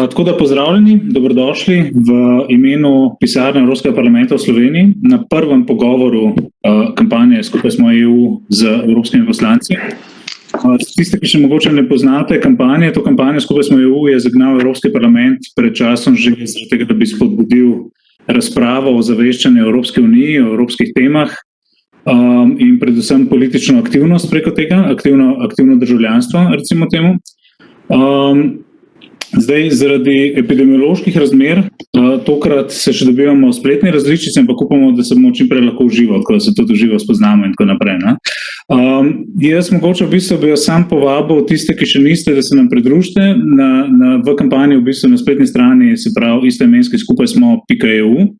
Tako da pozdravljeni, dobrodošli v imenu pisarne Evropskega parlamenta v Sloveniji na prvem pogovoru kampanje Skupaj smo EU z evropskimi poslanci. Tiste, ki še mogoče ne poznate kampanje, to kampanjo Skupaj smo EU je zagnal Evropski parlament pred časom že zaradi tega, da bi spodbudil razpravo o zaveščanju Evropske unije, o evropskih temah in predvsem politično aktivnost preko tega, aktivno državljanstvo, recimo temu. Zdaj, zaradi epidemioloških razmer, tokrat se še dobivamo spletne različice, ampak upamo, da se bomo čim prej lahko uživali, tako da se tudi uživo spoznamo in tako naprej. Jaz mogoče v bistvu bi vas sam povabil tiste, ki še niste, da se nam pridružite v kampanji, v bistvu na spletni strani, se pravi istoimenski skupaj smo.eu.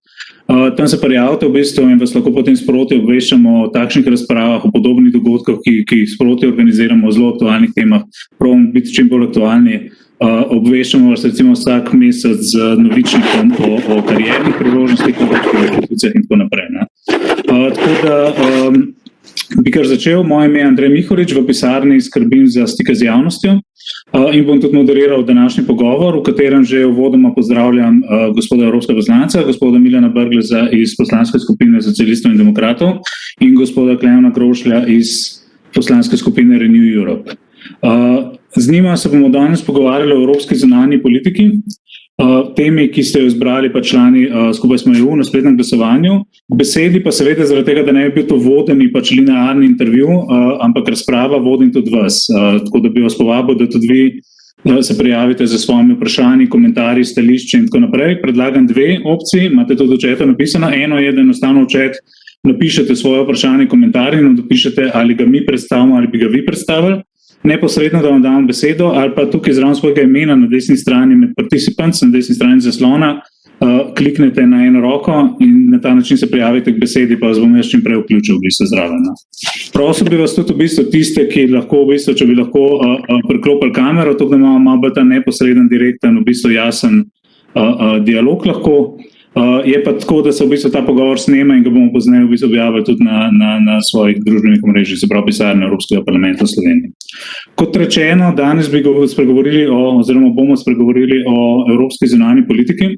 Tam se prijavite v bistvu in vas lahko potem sproti obveščamo o takšnih razpravah, o podobnih dogodkih, ki jih sproti organiziramo o zelo aktualnih temah, probamo biti čim bolj aktualni. Obveščamo vas recimo vsak mesec z novičnikom o kariernih priložnostih, o inštitucijah in tako naprej. Tako da bi kar začel. Moje ime je Andrej Mihorič, v pisarni skrbim za stike z javnostjo in bom tudi moderiral današnji pogovor, v katerem že uvodoma pozdravljam gospoda evropskega poslanca, gospoda Milana Brgleza iz poslanske skupine socialistov in demokratov in gospoda Klemna Grošlja iz poslanske skupine Renew Europe. Z njima se bomo danes pogovarjali o evropski zunanji politiki, temi, ki ste jo izbrali pa člani Skupaj smo EU na spletnem glasovanju. V besedi pa seveda zaradi tega, da ne bi bil to vodeni pač linearni intervju, ampak razprava vodim tudi vas. Tako da bi vas povabil, da tudi vi se prijavite za svojimi vprašanji, komentarji, stališči in tako naprej. Predlagam dve opciji, imate tudi v chatu napisano. Eno je, da enostavno v chat napišete svoje vprašanje, komentarje in dopišete, ali ga mi predstavimo ali bi ga vi predstavili. Neposredno, da vam dam besedo, ali pa tukaj zraven svojega imena na desni strani med participants, na desni strani zaslona, kliknete na eno roko in na ta način se prijavite k besedi, pa vas bom jaz čim prej vključil v bistvu zraven. Prosil bi vas tudi v bistvu tiste, ki lahko v bistvu, če bi lahko priklopili kamero, tako da imamo malo bolj ta neposreden, direkten, v bistvu jasen dialog lahko. Je pa tako, da se v bistvu ta pogovor snema in ga bomo pozneje v bistvu objavili tudi na svojih družbenih omrežjih, se pravi pisarne Evropskega parlamenta v Sloveniji. Kot rečeno, danes bomo spregovorili o evropski zunanji politiki.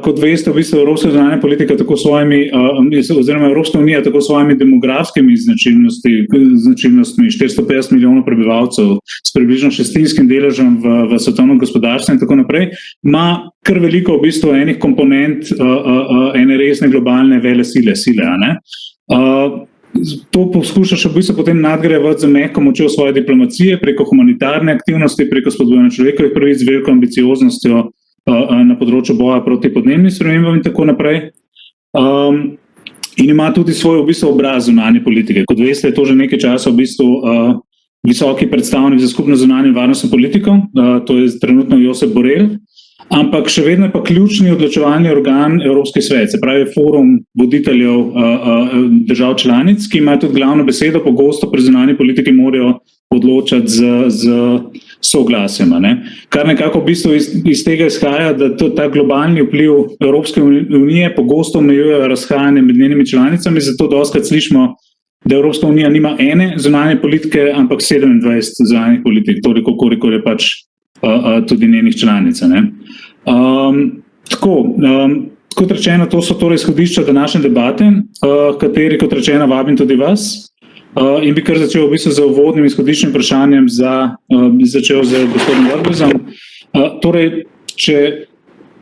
Kot veste, v bistvu Evropska zunanja politika oziroma Evropska unija tako s svojimi demografskimi značilnostmi, 450 milijonov prebivalcev, s približno šestinskim deležem v svetovnem gospodarstvu in tako naprej, ima kar veliko v bistvu enih komponent ene resne globalne velesile. To poskuša še v bistvu potem nadgrajevati z mehko močjo svoje diplomacije preko humanitarne aktivnosti, preko spodbujanja človekovih pravic, veliko ambicioznostjo na področju boja proti podnebnim spremembam in tako naprej. In ima tudi svoj v bistvu obraz zunanje politike. Kot veste, je to že nekaj časa v bistvu visoki predstavnik za skupno zunanjo in varnostno politiko, to je trenutno Josep Borrell, ampak še vedno je pa ključni odločevalni organ Evropski svet, se pravi forum voditeljev držav članic, ki imajo tudi glavno besedo, pogosto pri zunanji politiki morajo odločati z soglasjem. Kar nekako v bistvu iz tega izhaja, da ta globalni vpliv Evropske unije pogosto omejuje razhajanje med njenimi članicami, zato dostikrat slišimo, da Evropska unija nima ene zunanje politike, ampak 27 zunanjih politik, toliko koliko je pač tudi njenih članic. Kot rečeno, to so torej izhodišča današnje debate, kateri, kot rečeno, vabim tudi vas. In bi kar začel v bistvu z uvodnim izhodiščnim vprašanjem začel z gospodom Brglezom. Torej,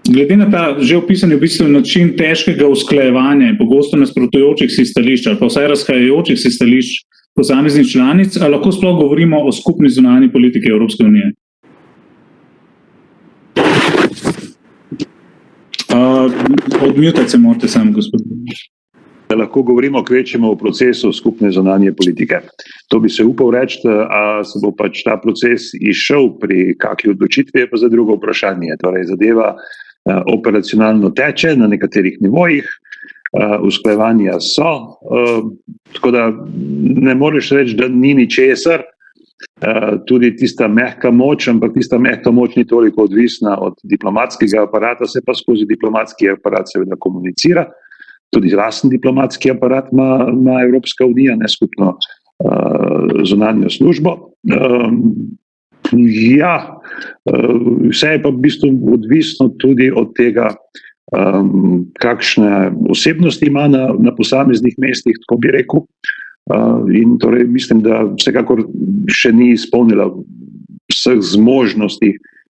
glede na ta že opisani v bistvu način težkega usklajevanja in pogosto nasprotujočih si stališč ali pa vsaj razhajajočih si stališč posameznih članic, ali lahko sploh govorimo o skupni zunanji politiki Evropske unije? Odmutati se morate sam, gospod. Lahko govorimo kvečjemu o procesu skupne zunanje politike. To bi se upal reči, a se bo pač ta proces izšel pri kakšni odločitvi, je pa za drugo vprašanje. Torej, zadeva operacionalno teče na nekaterih nivojih, usklajevanja so, tako da ne moreš reči, da ni ničesar, tudi tista mehka moč, ampak tista mehka moč ni toliko odvisna od diplomatskega aparata, se pa skozi diplomatski aparat seveda komunicira. Tudi lasten diplomatski aparat ima Evropska unija, ne skupno zunanjo službo. Ja, vse je pa v bistvu odvisno tudi od tega, kakšne osebnosti ima na posameznih mestih, tako bi rekel. In torej mislim, da vsekakor še ni izpolnila vseh zmožnosti,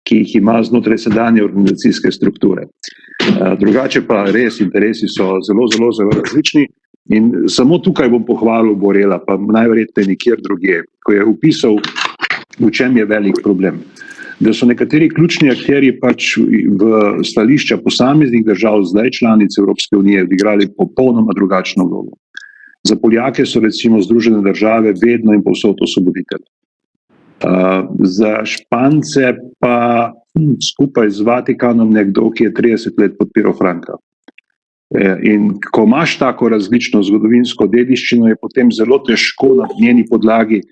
ki jih ima znotraj sedanje organizacijske strukture. Drugače pa res interesi so zelo, zelo, zelo različni in samo tukaj bom pohvalil Borela, pa najverjetneje nikjer drugje, ko je opisal, v čem je velik problem. Da so nekateri ključni akterji pač v stališča posameznih držav, zdaj članic Evropske unije, odigrali popolnoma drugačno vlogo. Za Poljake so recimo Združene države vedno in povsod osvoboditelji. Za Špance pa skupaj z Vatikanom nekdo, ki je 30 let podpiral Franka. In ko imaš tako različno zgodovinsko dediščino, je potem zelo težko na njeni podlagi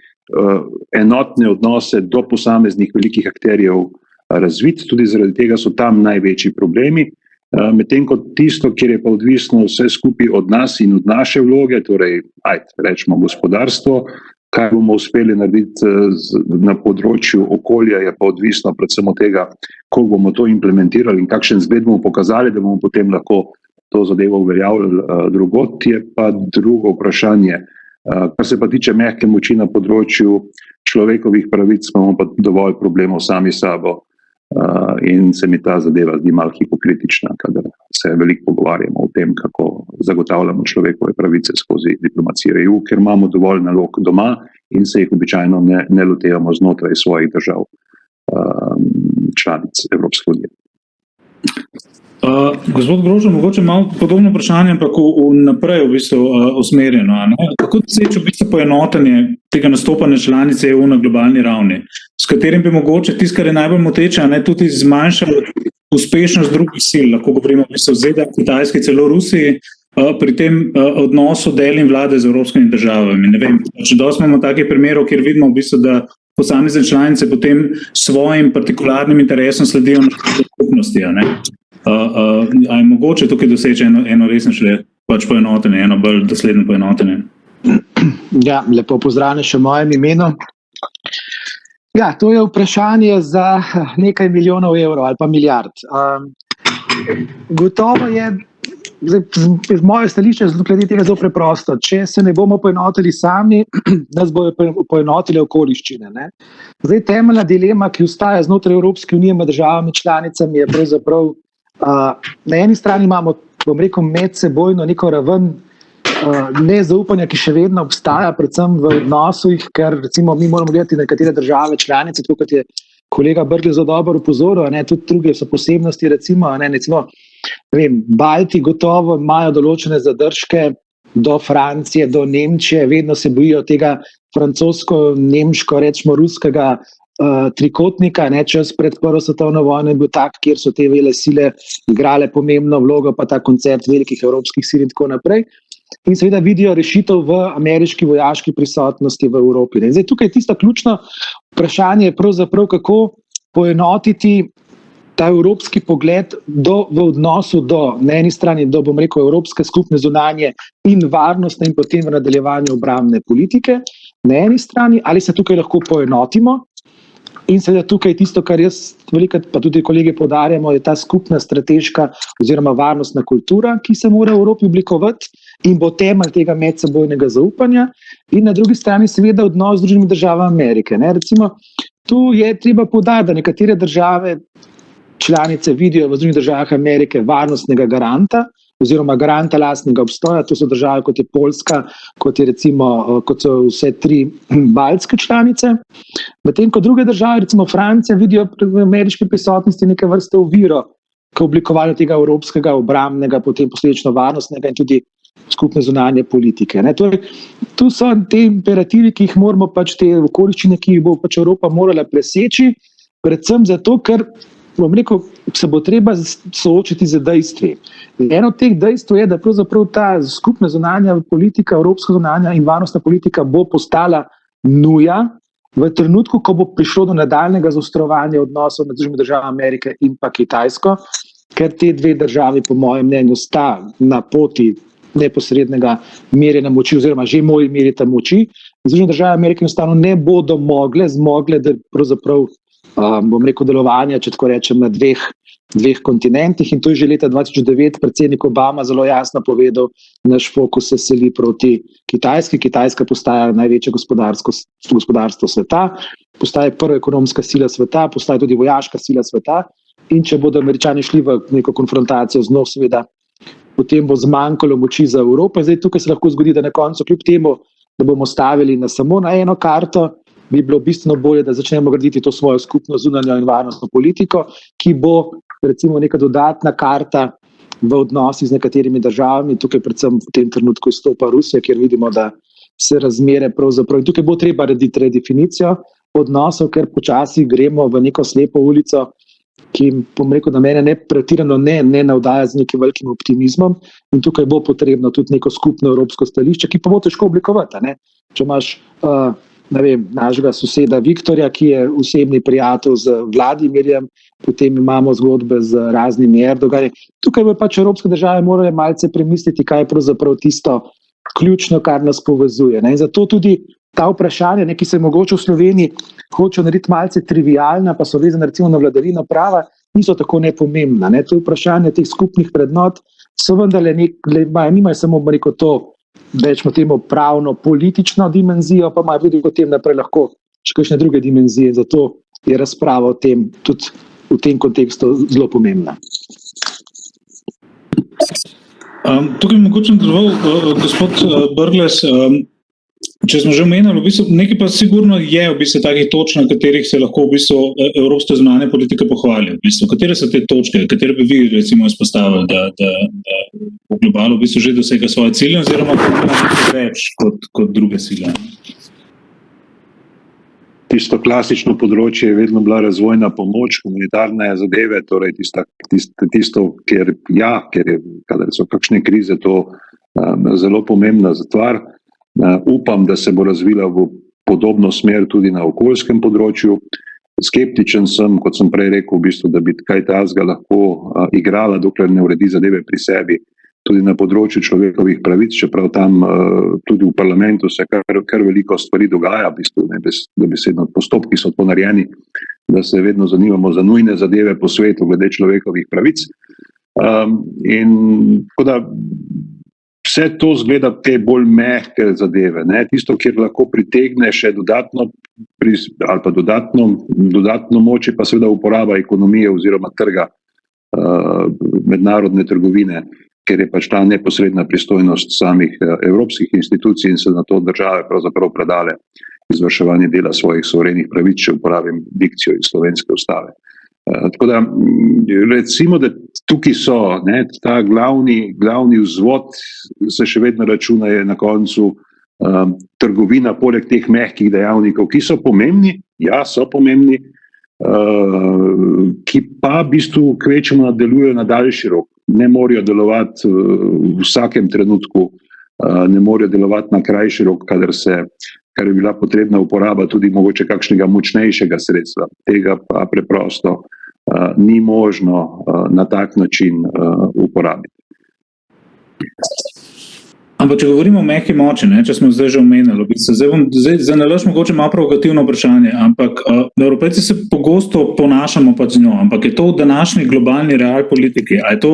enotne odnose do posameznih velikih akterjev razviti, tudi zaradi tega so tam največji problemi. Medtem ko tisto, kjer je pa odvisno vse skupaj od nas in od naše vloge, torej, rečemo gospodarstvo, kaj bomo uspeli narediti na področju okolja, je pa odvisno predvsem od tega, koliko bomo to implementirali in kakšen zgled bomo pokazali, da bomo potem lahko to zadevo uveljavljali drugod, je pa drugo vprašanje. Kar se pa tiče mehke moči na področju človekovih pravic, imamo pa dovolj problemov sami sabo in se mi ta zadeva zdi malo hipokritična, kadar se veliko pogovarjamo o tem, kako zagotavljamo človekove pravice skozi diplomacijo EU, ker imamo dovolj nalog doma in se jih običajno ne lotevamo znotraj svojih držav članic Evropske unije. Gospod Grožo, mogoče malo podobno vprašanje, ampak naprej v bistvu usmerjeno. Kako doseči v bistvu poenotenje tega nastopanja članice EU na globalni ravni, s katerim bi mogoče tisto, kar je najbolj moteče, tudi zmanjšalo uspešnost drugih sil, lahko govorimo v bistvu ZDA, Kitajski, celo Rusiji, pri tem odnosu del in vlade z evropskimi državami. Ne vem, če dosti imamo takih primerov, kjer vidimo v bistvu, da posamezne članice potem svojim partikularnim interesom sledijo na skupnosti. Je mogoče tukaj doseči eno resnejše poenotenje, eno bolj dosledno poenotenje? Ja, lepo pozdravljeni še v mojem imenu. Ja, to je vprašanje za nekaj milijonov evrov ali pa milijard. Gotovo je, z moje stališče, glede tega zelo preprosto. Če se ne bomo poenotili sami, nas bodo poenotile okoliščine. Zdaj, temeljna dilema, ki ostaja znotraj Evropske unije med državami članicami, je pravzaprav na eni strani imamo, bom rekel, medsebojno neko raven nezaupanja, ki še vedno obstaja, predvsem v odnosih, ker recimo mi moramo gledati nekatere države članice, tako kot je kolega Brglez zelo dobro opozoril, tudi druge so posebnosti, recimo, Balti gotovo imajo določene zadržke do Francije, do Nemčije, vedno se bojijo tega francosko-nemško, rečemo ruskega trikotnika, čas pred Prvo svetovno vojno je bil tak, kjer so te vele sile igrale pomembno vlogo, pa ta koncert velikih evropskih sil in tako naprej. In seveda vidijo rešitev v ameriški vojaški prisotnosti v Evropi. In zdaj tukaj tisto ključno vprašanje je pravzaprav, kako poenotiti ta evropski pogled v odnosu do, na eni strani do, bom rekel, evropske skupne zunanje in varnostne in potem v nadaljevanju obrambne politike, na eni strani, ali se tukaj lahko poenotimo. In seveda tukaj tisto, kar jaz velikrat, pa tudi kolege poudarjamo, je ta skupna strateška oziroma varnostna kultura, ki se mora v Evropi oblikovati in bo temelj tega medsebojnega zaupanja. In na drugi strani seveda odnos z Združenimi državami Amerike. Recimo, tu je treba poudariti, da nekatere države članice vidijo v Združenih državah Amerike varnostnega garanta oziroma garanta lastnega obstoja. To so države, kot je Poljska, kot so vse 3 baltske članice. Medtem ko druge države, recimo Francija, vidijo v ameriški prisotnosti neke vrste oviro k oblikovanju tega evropskega obrambnega, potem posledično varnostnega in tudi skupne zunanje politike. Torej, tu so te imperativi, ki jih moramo te okoliščine, ki jih bo Evropa morala preseči, predvsem zato, ker bom rekel, se bo treba soočiti z dejstvi. Eno od teh dejstv je, da pravzaprav ta skupna zunanja politika, evropska zunanja in varnostna politika bo postala nuja v trenutku, ko bo prišlo do nadaljnjega zaostrovanja odnosov med Združenimi državami Amerike in pa Kitajsko, ker te dve državi, po mojem mnenju, sta na poti neposrednega merjenja moči oziroma že merita moči Združene države Amerike enostavno ne bodo zmogle, da pravzaprav, delovanja, če tako rečem, na dveh kontinentih, in to je že leta 2009 predsednik Obama zelo jasno povedal, naš fokus se seli proti Kitajski. Kitajska postaja največje gospodarstvo sveta, postaja prva ekonomska sila sveta, postaja tudi vojaška sila sveta, in če bodo Američani šli v neko konfrontacijo z njo, seveda, potem bo zmanjkalo moči za Evropo. Zdaj tukaj se lahko zgodi, da na koncu, kljub temu, da bomo stavili samo na eno karto, bi bilo bistveno bolje, da začnemo graditi to svojo skupno zunanjo in varnostno politiko, ki bo recimo neka dodatna karta v odnosih z nekaterimi državami. Tukaj predvsem v tem trenutku izstopa Rusija, kjer vidimo, da se razmere pravzaprav, in tukaj bo treba narediti redefinicijo odnosov, ker počasi gremo v neko slepo ulico, ki, bom rekel, da mene pretirano ne navdaja z nekim velikim optimizmom, in tukaj bo potrebno tudi neko skupno evropsko stališče, ki pa bo težko oblikovati. Če imaš našega soseda Viktorja, ki je osebni prijatelj z Vladimirjem, potem imamo zgodbe z raznimi Erdogani. Tukaj bo pač evropske države morale malce premisliti, kaj je pravzaprav tisto ključno, kar nas povezuje. In zato tudi ta vprašanja, ki se mogoče v Sloveniji hočejo narediti malce trivialna, pa so vezane recimo na vladavino prava, niso tako nepomembna. To vprašanje teh skupnih vrednot so vendarle nimajo samo to, rečemo temu, pravno-politično dimenzijo, pa imajo tudi potem naprej lahko še kakšne druge dimenzije. Zato je razprava o tem tudi v tem kontekstu zelo pomembna. Tukaj mogoče nadaljeval, gospod Brglez, če smo že omenjali, nekaj pa sigurno je takih točk, na katerih se lahko evropske zunanje politike pohvalijo. Katere so te točke, katere bi vi recimo izpostavili, da v globalu že dosega svoje cilje, oziroma več kot druge sile? Tisto klasično področje je vedno bila razvojna pomoč, humanitarne zadeve, torej tisto, kjer je, kadar so kakšne krize, to zelo pomembna stvar. Upam, da se bo razvila v podobno smer tudi na okoljskem področju. Skeptičen sem, kot sem prej rekel, da bi kaj takega lahko igrala, dokler ne uredi zadeve pri sebi, tudi na področju človekovih pravic, čeprav tam tudi v parlamentu se kar veliko stvari dogaja, dobesedno postopki so ponarejeni, da se vedno zanimamo za nujne zadeve po svetu glede človekovih pravic. In tako da vse to zgleda te bolj mehke zadeve, tisto, kjer lahko pritegne še dodatno ali pa dodatno moč, pa seveda uporaba ekonomije oziroma trga, mednarodne trgovine, ker je pač ta neposredna pristojnost samih evropskih institucij in se na to države pravzaprav predale izvrševanje dela svojih suverenih pravic, če uporabim dikcijo iz slovenske ustave. Tako da recimo, da tukaj so, ta glavni vzvod se še vedno računa je na koncu trgovina, poleg teh mehkih dejavnikov, ki so pomembni, so pomembni, ki pa v bistvu kvečemo delujejo na daljši rok. Ne morajo delovati v vsakem trenutku, ne morajo delovati na krajši rok, kar je bila potrebna uporaba tudi mogoče kakšnega močnejšega sredstva. Tega pa preprosto ni možno na tak način uporabiti. Ampak če govorimo o mehki moči, če smo zdaj že omenili, zdaj nalaž mogoče malo provokativno vprašanje, ampak Evropejci se pogosto ponašamo pač z njo, ampak je to v današnji globalni real politiki, a je to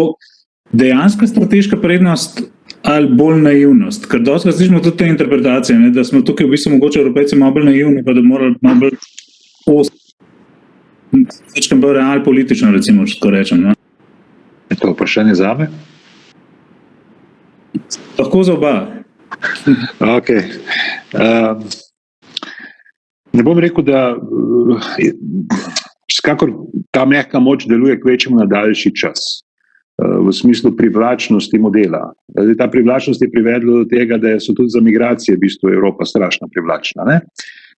dejanska strateška prednost ali bolj naivnost? Ker dostakrat slišimo tudi te interpretacije, da smo tukaj v bistvu mogoče Evropejci malo bolj naivni, pa da morali malo bolj večkrat bolj real politično, recimo, če tako rečem. Je to vprašanje zame? Lahko za oba. Ok. Ne bom rekel, da skakor ta mehka moč deluje kvečemu na daljši čas, v smislu privlačnosti modela. Ta privlačnost je privedla do tega, da so tudi za migracije v bistvu Evropa strašno privlačna.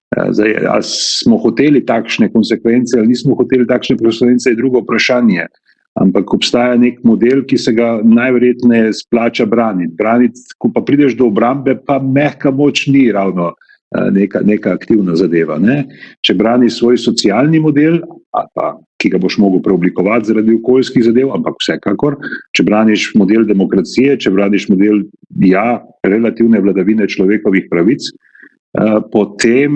Zdaj, ali smo hoteli takšne konsekvence ali nismo hoteli takšne konsekvence, je drugo vprašanje. Ampak obstaja nek model, ki se ga najverjetneje splača braniti. Ko pa prideš do obrambe, pa mehka moč ni ravno neka aktivna zadeva. Če braniš svoj socialni model, ki ga boš mogel preoblikovati zaradi okoljskih zadev, ampak vsekakor, če braniš model demokracije, če braniš model relativne vladavine človekovih pravic, potem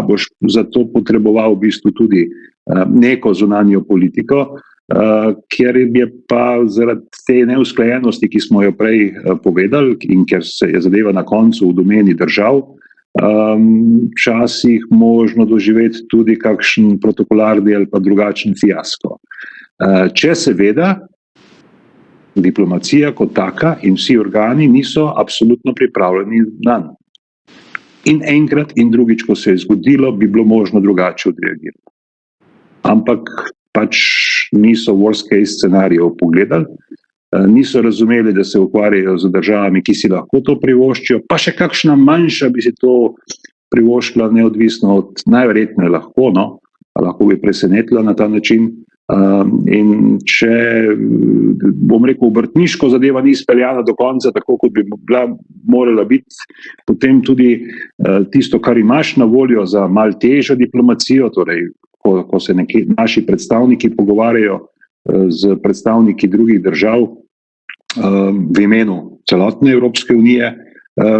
boš za to potreboval v bistvu tudi neko zunanjo politiko, ker je pa zaradi te neusklajenosti, ki smo jo prej povedali, in ker se je zadeva na koncu v domeni držav, včasih možno doživeti tudi kakšen protokolarni ali pa drugačen fiasko. Če seveda diplomacija kot taka in vsi organi niso absolutno pripravljeni nanj. In enkrat in drugič, ko se je zgodilo, bi bilo možno drugače odreagirati. Ampak pač niso worst case scenarijev pogledali, niso razumeli, da se ukvarjajo z državami, ki si lahko to privoščijo, pa še kakšna manjša bi si to privoščila, neodvisno od najverjetneje lahko bi presenetila na ta način. In če, bom rekel, obrtniško zadeva ni izpeljana do konca, tako kot bi morala biti, potem tudi tisto, kar imaš na voljo za malo težjo diplomacijo, torej ko se naši predstavniki pogovarjajo z predstavniki drugih držav v imenu celotne Evropske unije,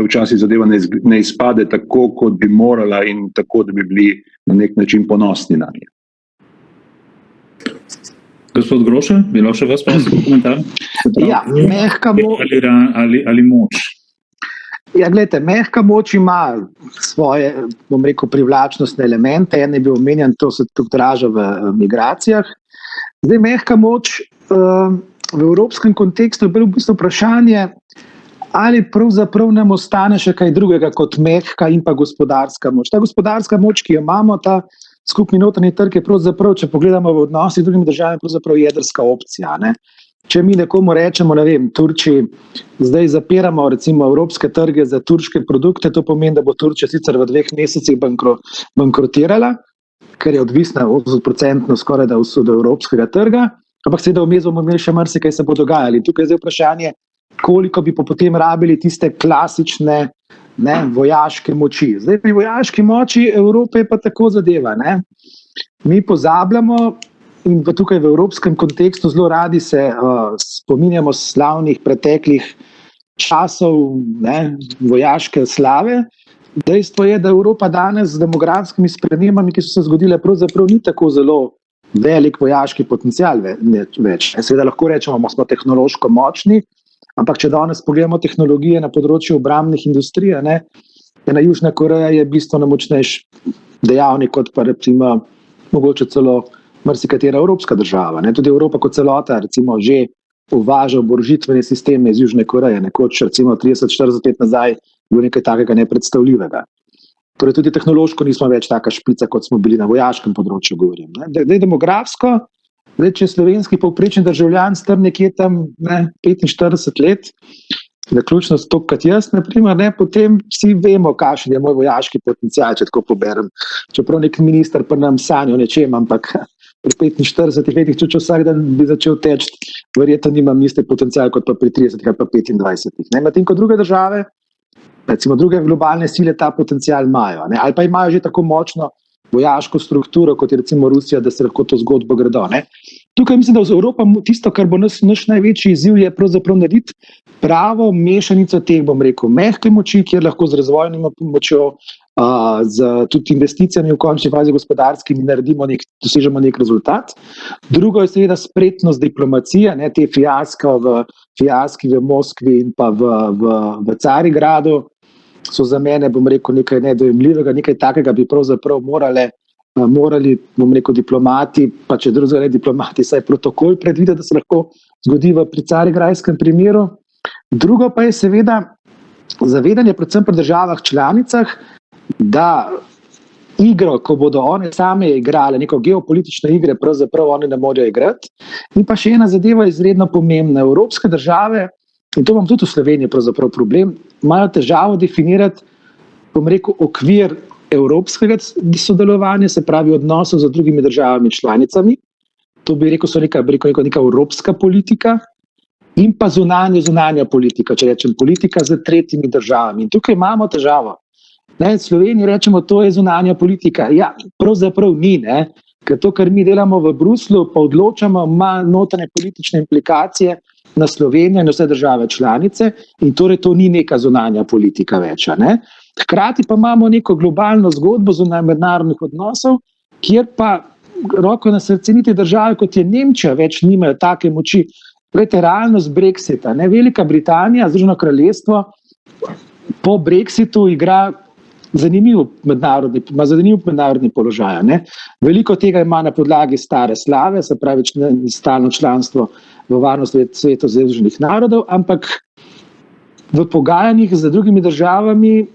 včasih zadeva ne izpade tako, kot bi morala in tako, da bi bili na nek način ponosni na nje. Gospod Grošelj, bi lahko še vas prosil komentar? Ja, mehka moč. Ali moč? Ja, gledajte, mehka moč ima svoje, bom rekel, privlačnostne elemente. En je bil omenjen, to se tudi odraža v migracijah. Zdaj, mehka moč v evropskem kontekstu je bilo v bistvu vprašanje, ali pravzaprav nam ostane še kaj drugega kot mehka in pa gospodarska moč. Ta gospodarska moč, ki jo imamo, ta skupni notranji trg je pravzaprav, če pogledamo v odnosi z drugimi državami, pravzaprav jedrska opcija. Ne? Če mi nekomu rečemo, Turčiji, zdaj zapiramo recimo evropske trge za turške produkte, to pomeni, da bo Turčija sicer v 2 mesecih bankrotirala, ker je odvisna 80% skoraj da od evropskega trga, ampak seveda vmes bomo imeli še marsikaj se bo dogajali. Tukaj je zdaj vprašanje, koliko bi potem rabili tiste klasične vojaške moči. Zdaj pri vojaški moči Evrope je pa tako zadeva. Mi pozabljamo in tukaj v evropskem kontekstu zelo radi se spominjamo slavnih preteklih časov vojaške slave. Dejstvo je, da Evropa danes z demografskimi spremembami, ki so se zgodile, pravzaprav ni tako zelo velik vojaški potencial več. Seveda lahko rečemo, smo tehnološko močni, ampak če danes pogledamo tehnologije na področju obrambnih industrij, ena Južna Koreja je bistveno močnejši dejavnik kot pa recimo mogoče celo marsikatera evropska država. Tudi Evropa kot celota recimo že uvaža oborožitvene sisteme iz Južne Koreje, nekoč recimo 30-40 let nazaj bilo nekaj takega nepredstavljivega. Torej tudi tehnološko nismo več taka špica, kot smo bili na vojaškem področju, govorim. Demografsko, če je slovenski povprečni državljan star nekje tam 45 let, zaključno s to, kot jaz, potem vsi vemo, kakšen je moj vojaški potencial, če tako poberem. Čeprav nek minister pa nam sanja o nečem, ampak pri 45 letih, če vsak dan bi začel teči, verjetno nimam isti potencial kot pa pri 30 ali pa 25. Medtem ko druge države, recimo druge globalne sile, ta potencial imajo, ali pa imajo že tako močno vojaško strukturo, kot je recimo Rusija, da se lahko to zgodbo gredo. Tukaj mislim, da v Evropa tisto, kar bo naš največji izziv, je pravzaprav narediti pravo mešanico teh, bom rekel, mehke moči, kjer lahko z razvojnimo pomočjo, z tudi investicijami v končni fazi gospodarskimi dosežemo nek rezultat. Drugo je seveda spretnost diplomacije, te fiaski v Moskvi in pa v Carigradu, so za mene, bom rekel, nekaj nedojemljivega, nekaj takega bi pravzaprav morali, bom rekel, diplomati, pa če drugega ne diplomati, saj protokol predvide, da se lahko zgodi pri carigrajskem primeru. Drugo pa je seveda zavedanje predvsem pri državah članicah, da igro, ko bodo one same igrale, neko geopolitične igre, pravzaprav one ne morejo igrati. In pa še ena zadeva izredno pomembna. Evropske države, in to imam tudi v Sloveniji pravzaprav problem, imajo težavo definirati, bom rekel, okvir evropskega sodelovanja, se pravi odnosov z drugimi državami članicami. To bi rekel, so neka evropska politika in pa zunanja politika, če rečem politika z tretjimi državami. In tukaj imamo težavo. V Sloveniji rečemo, to je zunanja politika. Ja, pravzaprav ni, ker to, kar mi delamo v Bruslju, pa odločamo, ima notranje politične implikacije na Slovenijo in vse države članice in torej to ni neka zunanja politika več. Hkrati pa imamo neko globalno zgodbo zunaj mednarodnih odnosov, kjer pa roko na srce niti države, kot je Nemčija, več nimajo take moči. Glejte, realnost Brexita. Velika Britanija, Združeno kraljestvo, po Brexitu igra zanimiv mednarodni položaj. Veliko tega ima na podlagi stare slave, se pravi stalno članstvo v varnosti Svetu Združenih narodov, ampak v pogajanjih z drugimi državami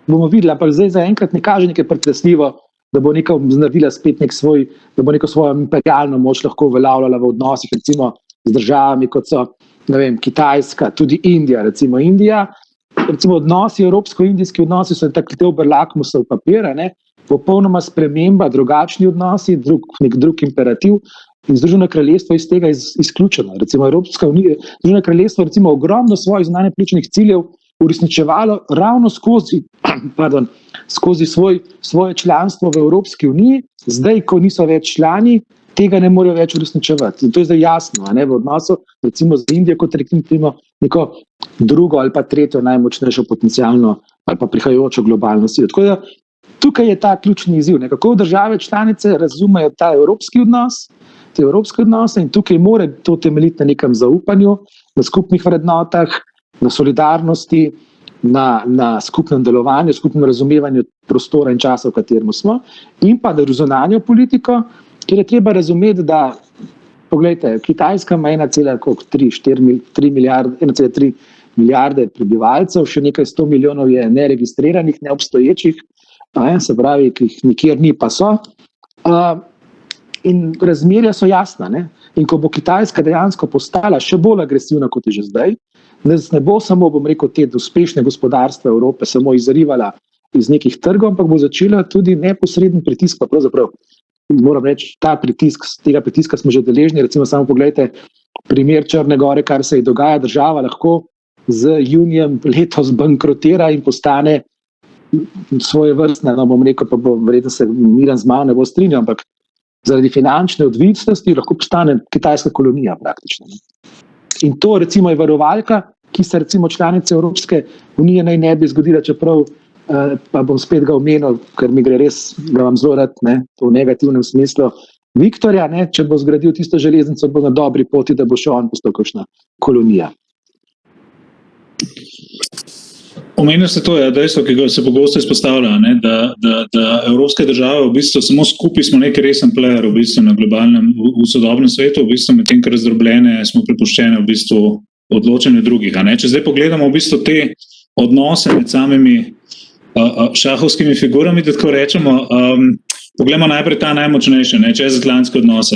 bomo videli, ampak zdaj zaenkrat ne kaže nekaj pretresljivo, da bo neka naredila spet da bo neko svojo imperialno moč lahko uveljavljala v odnosih, recimo z državami, kot so, Kitajska, tudi Indija, recimo odnosi, evropsko-indijski odnosi so tako dober lakmusov papir, popolnoma sprememba, drugačni odnosi, nek drug imperativ in Združeno kraljestvo iz tega izključeno. Recimo Evropska unija, Združeno kraljestvo recimo ogromno svojih zunanje političnih ciljev uresničevalo ravno skozi svoje članstvo v Evropski uniji, zdaj, ko niso več člani, tega ne morejo več uresničevati. In to je zdaj jasno, v odnosu recimo z Indijo, kot recimo neko drugo ali pa tretjo najmočnejšo potencialno ali pa prihajajočo globalno silo. Tako da tukaj je ta ključni izziv, kako države članice razumejo ta evropski odnos, te evropske odnose in tukaj mora to temeljiti na nekem zaupanju, na skupnih vrednotah, na solidarnosti, na skupnem delovanju, skupnem razumevanju prostora in časa, v katerem smo, in pa da zunanjo politiko, kjer je treba razumeti, da, poglejte, Kitajska ima 1,3 milijarde prebivalcev, še nekaj 100 milijonov je neregistriranih, neobstoječih, se pravi, ki jih nikjer ni, pa so. In razmerja so jasna. In ko bo Kitajska dejansko postala še bolj agresivna, kot je že zdaj, ne bo samo, te uspešne gospodarstva Evrope samo izrivala iz nekih trgov, ampak bo začela tudi neposreden pritisk, pa pravzaprav moram reči, tega pritiska smo že deležni, recimo samo pogledajte primer Črne Gore, kar se ji dogaja, država lahko z junijem letos bankrotira in postane svoje vrstne, pa bo verjetno se Miran z mano ne bo strinjal, ampak zaradi finančne odvisnosti lahko postane kitajska kolonija praktično. In to recimo je varovalka, ki se recimo članice Evropske unije naj ne bi zgodila, čeprav pa bom spet ga omenil, ker mi gre res, da vam zelo rad, v negativnem smislu, Viktorja, če bo zgradil tisto železnico, bo na dobri poti, da bo še on postal kakšna kolonija. Omenil se to, dejstvo, ki ga se pogosto izpostavlja, da evropske države v bistvu samo skupaj smo neki resen player v bistvu na globalnem, v sodobnem svetu, v bistvu medtem, ker razdrobljene smo prepuščene v bistvu odločanju drugih. Če zdaj pogledamo v bistvu te odnose med samimi šahovskimi figurami, da tako rečemo, poglejmo najprej ta najmočnejše, čezatlantske odnose.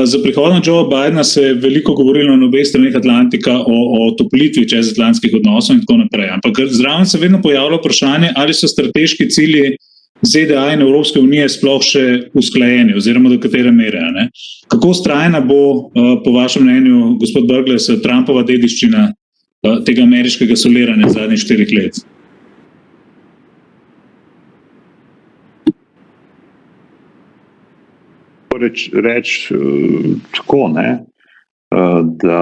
Za prihodom Joea Bidena se je veliko govorilo na obeh stranih Atlantika o toplitvi čezatlantskih odnosov in tako naprej. Ampak zraven se vedno pojavlja vprašanje, ali so strateški cilji ZDA in Evropske unije sploh še usklajeni oziroma do katere mere. Kako vztrajna bo, po vašem mnenju, gospod Brglez, Trumpova dediščina tega ameriškega soliranja zadnjih 4 let? Reči tako, da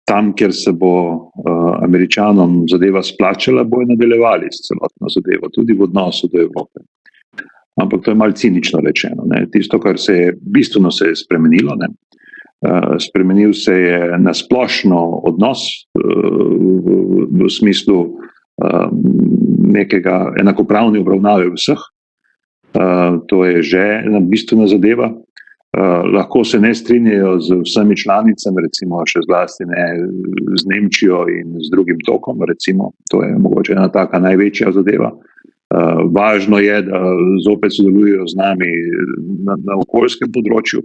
tam, kjer se bo Američanom zadeva splačala, bojo nadaljevali s celotno zadevo, tudi v odnosu do Evrope. Ampak to je malo cinično rečeno. Tisto, kar se je bistveno spremenilo, spremenil se je na splošno odnos v smislu nekega enakopravne obravnave vseh. To je že ena bistvena zadeva. Lahko se ne strinjajo z vsemi članicami, recimo še zlasti ne z Nemčijo in z drugim tokom, recimo, to je mogoče ena taka največja zadeva. Važno je, da zopet sodelujejo z nami na okoljskem področju.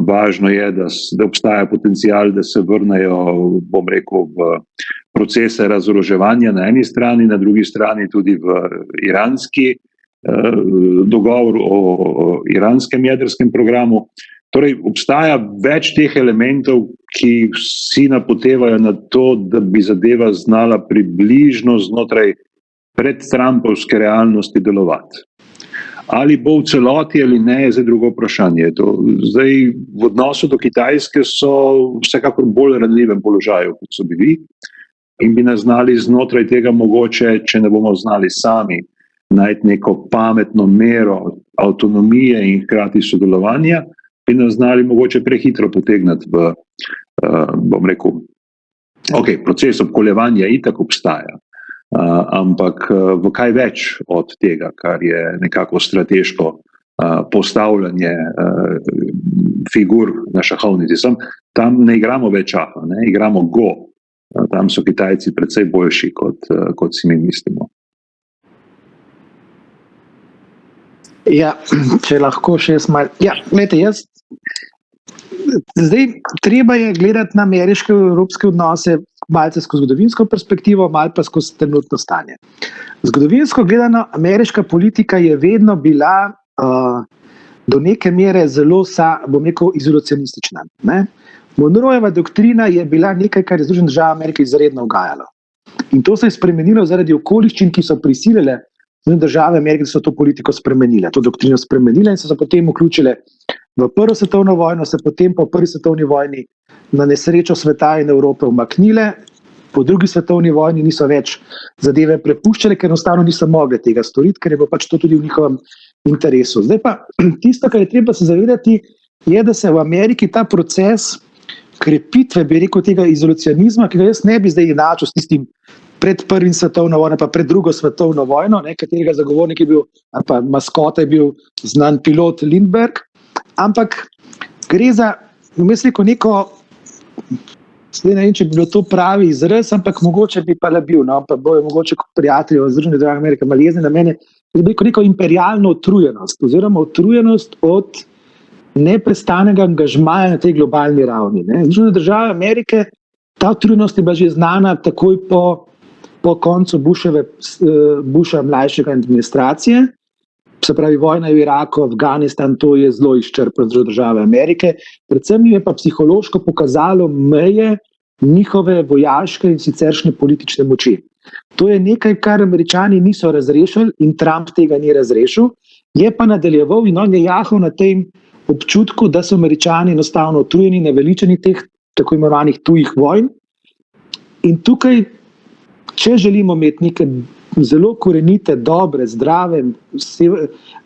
Važno je, da obstaja potencial, da se vrnejo, bom rekel, v procese razoroževanja na eni strani, na drugi strani tudi v iranski dogovor o iranskem jedrskem programu. Torej, obstaja več teh elementov, ki vsi napotevajo na to, da bi zadeva znala približno znotraj predtrumpovske realnosti delovati. Ali bo v celoti ali ne, je zdaj drugo vprašanje. Zdaj, v odnosu do Kitajske so vsekakor bolj ranljivem položaju, kot so bili. in bi nas znali znotraj tega mogoče, če ne bomo znali sami najti neko pametno mero avtonomije in hkrati sodelovanja, bi nas znali mogoče prehitro potegniti v, bom rekel, proces obkoljevanja itak obstaja, ampak v kaj več od tega, kar je nekako strateško postavljanje figur na šahovnici. Tam ne igramo več šaha, ne igramo go. Tam so Kitajci precej boljši, kot si mi mislimo. Ja, če lahko še malo. Ja, gledajte, zdaj treba je gledati na ameriške in evropske odnose malce skozi zgodovinsko perspektivo, malo pa skozi trenutno stanje. Zgodovinsko gledano, ameriška politika je vedno bila do neke mere zelo, bom rekel, izolacionistična. Ne? Monroejeva doktrina je bila nekaj, kar je Združene države Amerike izredno ugajalo. In to se je spremenilo zaradi okoliščin, ki so prisilile Združene države Amerike, da so to politiko spremenile, to doktrino spremenile in so se potem vključile v Prvo svetovno vojno, se potem po Prvi svetovni vojni na nesrečo sveta in Evrope umaknile, po Drugi svetovni vojni niso več zadeve prepuščale, ker enostavno niso mogli tega storiti, ker je bilo pač to tudi v njihovem interesu. Zdaj pa tisto, kar je treba se zavedati, je, da se v Ameriki ta proces krepitve, bi rekel, tega izolacionizma, ki ga jaz ne bi zdaj enačil s tistim pred Prvim svetovno vojno, pa pred Drugo svetovno vojno, katerega zagovornik je bil, ali pa maskota je bil znan pilot Lindbergh, ampak gre za, neko, zdaj ne vem, če bi bilo to pravi izraz, ampak mogoče bi pa bil, no, pa bojo mogoče kot prijatelji v Združenih državah Amerike malo jezni na mene, da bi neko imperialno utrujenost, oziroma utrujenost od neprestanega angažmaja na tej globalni ravni. Združene države Amerike, ta utrujenost je bila že znana takoj po koncu Busha mlajšega administracije, se pravi vojna v Iraku, Afganistan, to je zelo izčrpno Združene države Amerike, predvsem je pa psihološko pokazalo meje njihove vojaške in siceršnje politične moči. To je nekaj, kar Američani niso razrešili in Trump tega ni razrešil, je pa nadaljeval in on je jahal na tem občutku, da so Američani enostavno utrujeni, naveličani teh tako imenovanih tujih vojn. In tukaj, če želimo imeti neke zelo korenite, dobre, zdrave,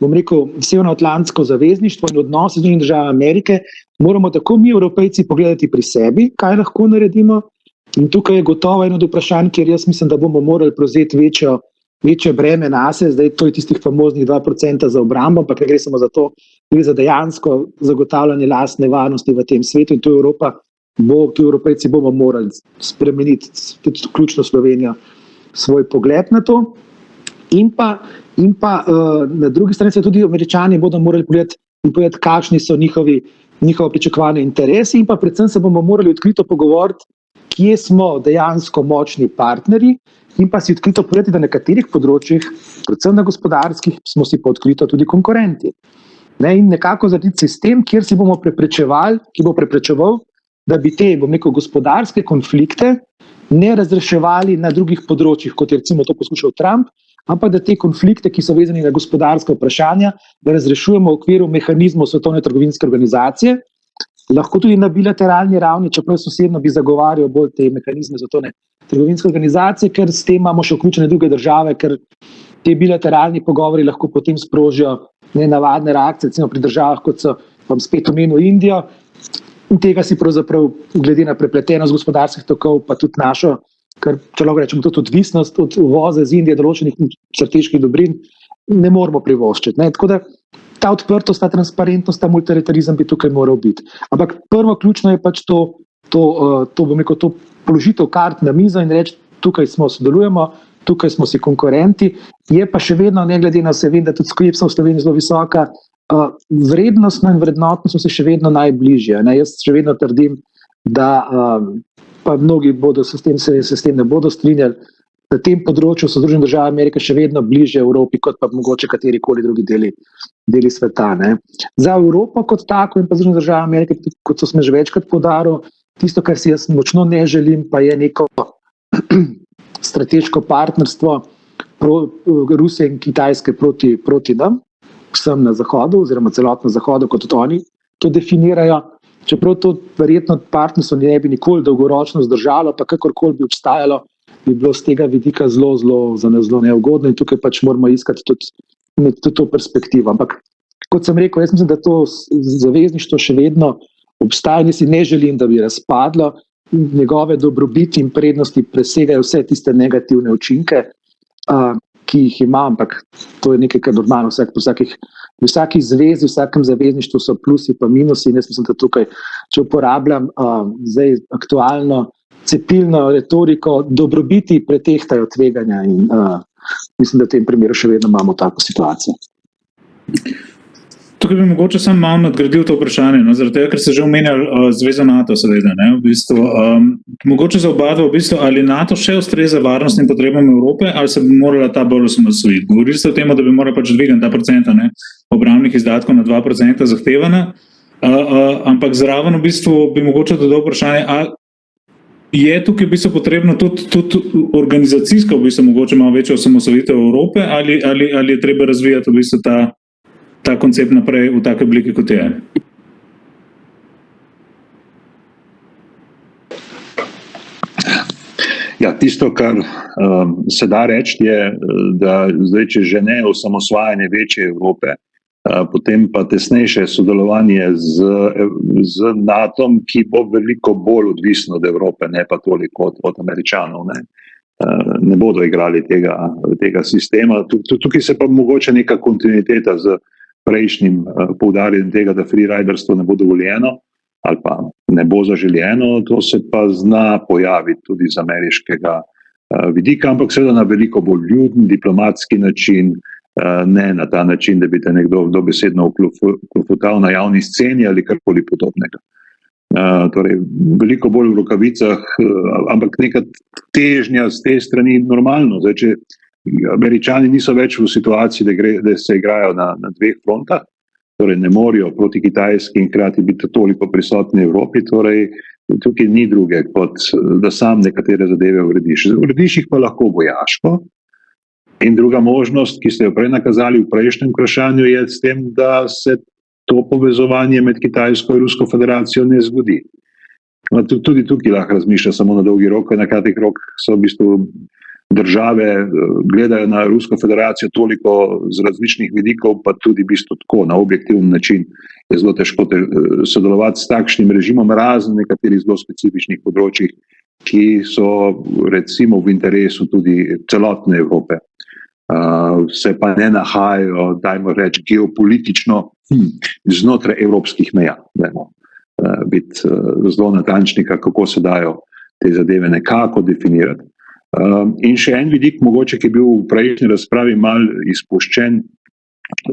bom rekel, severnoatlantsko zavezništvo in odnose z Združenimi državami Amerike, moramo tako mi, Evropejci, pogledati pri sebi, kaj lahko naredimo. In tukaj je gotovo eno od vprašanj, kjer jaz mislim, da bomo morali prevzeti večje breme nase. Zdaj to je tistih famoznih 2% za obrambo, ampak ne gre samo za to, gre za dejansko zagotavljanje lastne varnosti v tem svetu in tu Evropejci bomo morali spremeniti, tudi ključno Slovenijo, svoj pogled na to. In pa na drugi strani se tudi Američani bodo morali povedati, kakšni so njihovi pričakovani interesi in pa predvsem se bomo morali odkrito pogovoriti, kje smo dejansko močni partnerji in pa si odkrito povedati, da na nekaterih področjih, predvsem na gospodarskih, smo si pa odkrito tudi konkurenti. In nekako zarediti sistem, kjer si bomo ki bo preprečeval, da bi te, bom rekel, gospodarske konflikte ne razreševali na drugih področjih, kot je recimo to poskušal Trump, ampak da te konflikte, ki so vezani na gospodarska vprašanja, da razrešujemo v okviru mehanizmov Svetovne trgovinske organizacije, lahko tudi na bilateralni ravni, čeprav osebno bi zagovarjal bolj te mehanizme Svetovne trgovinske organizacije, ker s tem imamo še vključene druge države, ker te bilateralni pogovori lahko potem sprožijo nenavadne reakcije, recimo pri državah, kot so, vam spet omenil Indijo, in tega si pravzaprav glede na prepletenost gospodarskih tokov, pa tudi našo, ker če lahko rečemo tudi odvisnost od uvoza iz Indije določenih strateških dobrin, ne moramo privoščiti. Tako da ta odprtost, ta transparentnost, ta multilateralizem bi tukaj moral biti. Ampak prvo ključno je pač to bom rekel, to položitev kart na mizo in reči, tukaj sodelujemo, tukaj smo si konkurenti, je pa še vedno, ne glede na vse, vem, da tudi sklepsa v Sloveniji zelo visoka, vrednostno in vrednotno so se še vedno najbližje. Jaz še vedno trdim, da pa mnogi se s tem ne bodo strinjali, na tem področju so Združene države Amerike še vedno bližje Evropi, kot pa mogoče katerikoli drugi deli sveta. Za Evropo kot tako in pa Združene države Amerike, kot so sme že večkrat poudaril, tisto, kar si jaz močno ne želim, pa je neko strateško partnerstvo Rusije in Kitajske proti nam, vsem na Zahodu, oziroma celotno Zahodu, kot tudi oni to definirajo. Čeprav to verjetno partnerstvo ne bi nikoli dolgoročno zdržalo, pa kakorkoli bi obstajalo, bi bilo z tega vidika zelo neugodno in tukaj pač moramo iskati tudi to perspektivo. Ampak, kot sem rekel, jaz mislim, da to zavezništvo še vedno obstaja in jaz si ne želim, da bi razpadlo. Njegove dobrobiti in prednosti presegajo vse tiste negativne učinke, ki jih ima, ampak to je nekaj, kar normalno. V vsaki zvezi, v vsakem zavezništvu so plusi pa minusi in jaz mislim, da tukaj, če uporabljam zdaj aktualno cepilno retoriko, dobrobiti pretehtajo tveganja in mislim, da v tem primeru še vedno imamo tako situacijo. Tukaj bi mogoče sam malo nadgradil to vprašanje, no, zaradi tega, ker se že omenjali Zvezo NATO, seveda, ne, v bistvu. Mogoče za oba dva, v bistvu, ali NATO še ustreza varnostnim potrebam Evrope, ali se bi morala ta bolj osamosvojiti? Govorili ste o tem, da bi morala pač dvigati ta procenta, ne, obramnih izdatkov na 2% zahtevana, ampak zraven v bistvu bi mogoče dodal vprašanje, je tukaj v bistvu potrebno tudi organizacijsko v bistvu mogoče malo večjo osamosvojitev Evrope, ali je treba razvijati v bistvu ta koncept naprej v take obliki, kot je? Ja, tisto, kar se da reči, je, da zdaj, če že ne osamosvajanje večje Evrope, potem pa tesnejše sodelovanje z NATO-om, ki bo veliko bolj odvisno od Evrope, ne pa toliko od Američanov. Ne bodo igrali tega sistema. Tukaj se pa mogoče neka kontinuiteta z prejšnjim poudarjanjem tega, da freeriderstvo ne bo dovoljeno ali pa ne bo zaželjeno, to se pa zna pojaviti tudi z ameriškega vidika, ampak seveda na veliko bolj ljuden, diplomatski način, ne na ta način, da bi te nekdo dobesedno vklofutal na javni sceni ali karkoli podobnega. Torej, veliko bolj v rokavicah, ampak neka težnja z te strani normalno. Zdaj, če Američani niso več v situaciji, da se igrajo na dveh frontah, torej ne morajo proti Kitajski in hkrati biti toliko prisotni v Evropi, torej tukaj ni druge, kot da sam nekatere zadeve urediš. Urediš jih pa lahko vojaško. In druga možnost, ki ste jo prej nakazali v prejšnjem vprašanju, je s tem, da se to povezovanje med Kitajsko in Rusko federacijo ne zgodi. Tudi tukaj lahko razmišlja samo na dolgi rok, na kratek rok so v bistvu države gledajo na Rusko federacijo toliko z različnih vidikov, pa tudi v bistvu tako na objektivni način je zelo težko sodelovati s takšnim režimom, razen nekaterih zelo specifičnih področjih, ki so recimo v interesu tudi celotne Evrope. Se pa ne nahajajo, dajmo reči, geopolitično znotraj evropskih meja. Biti zelo natančni, kako se dajo te zadeve nekako definirati. In še en vidik, mogoče, ki je bil v prejšnji razpravi mal izpuščen,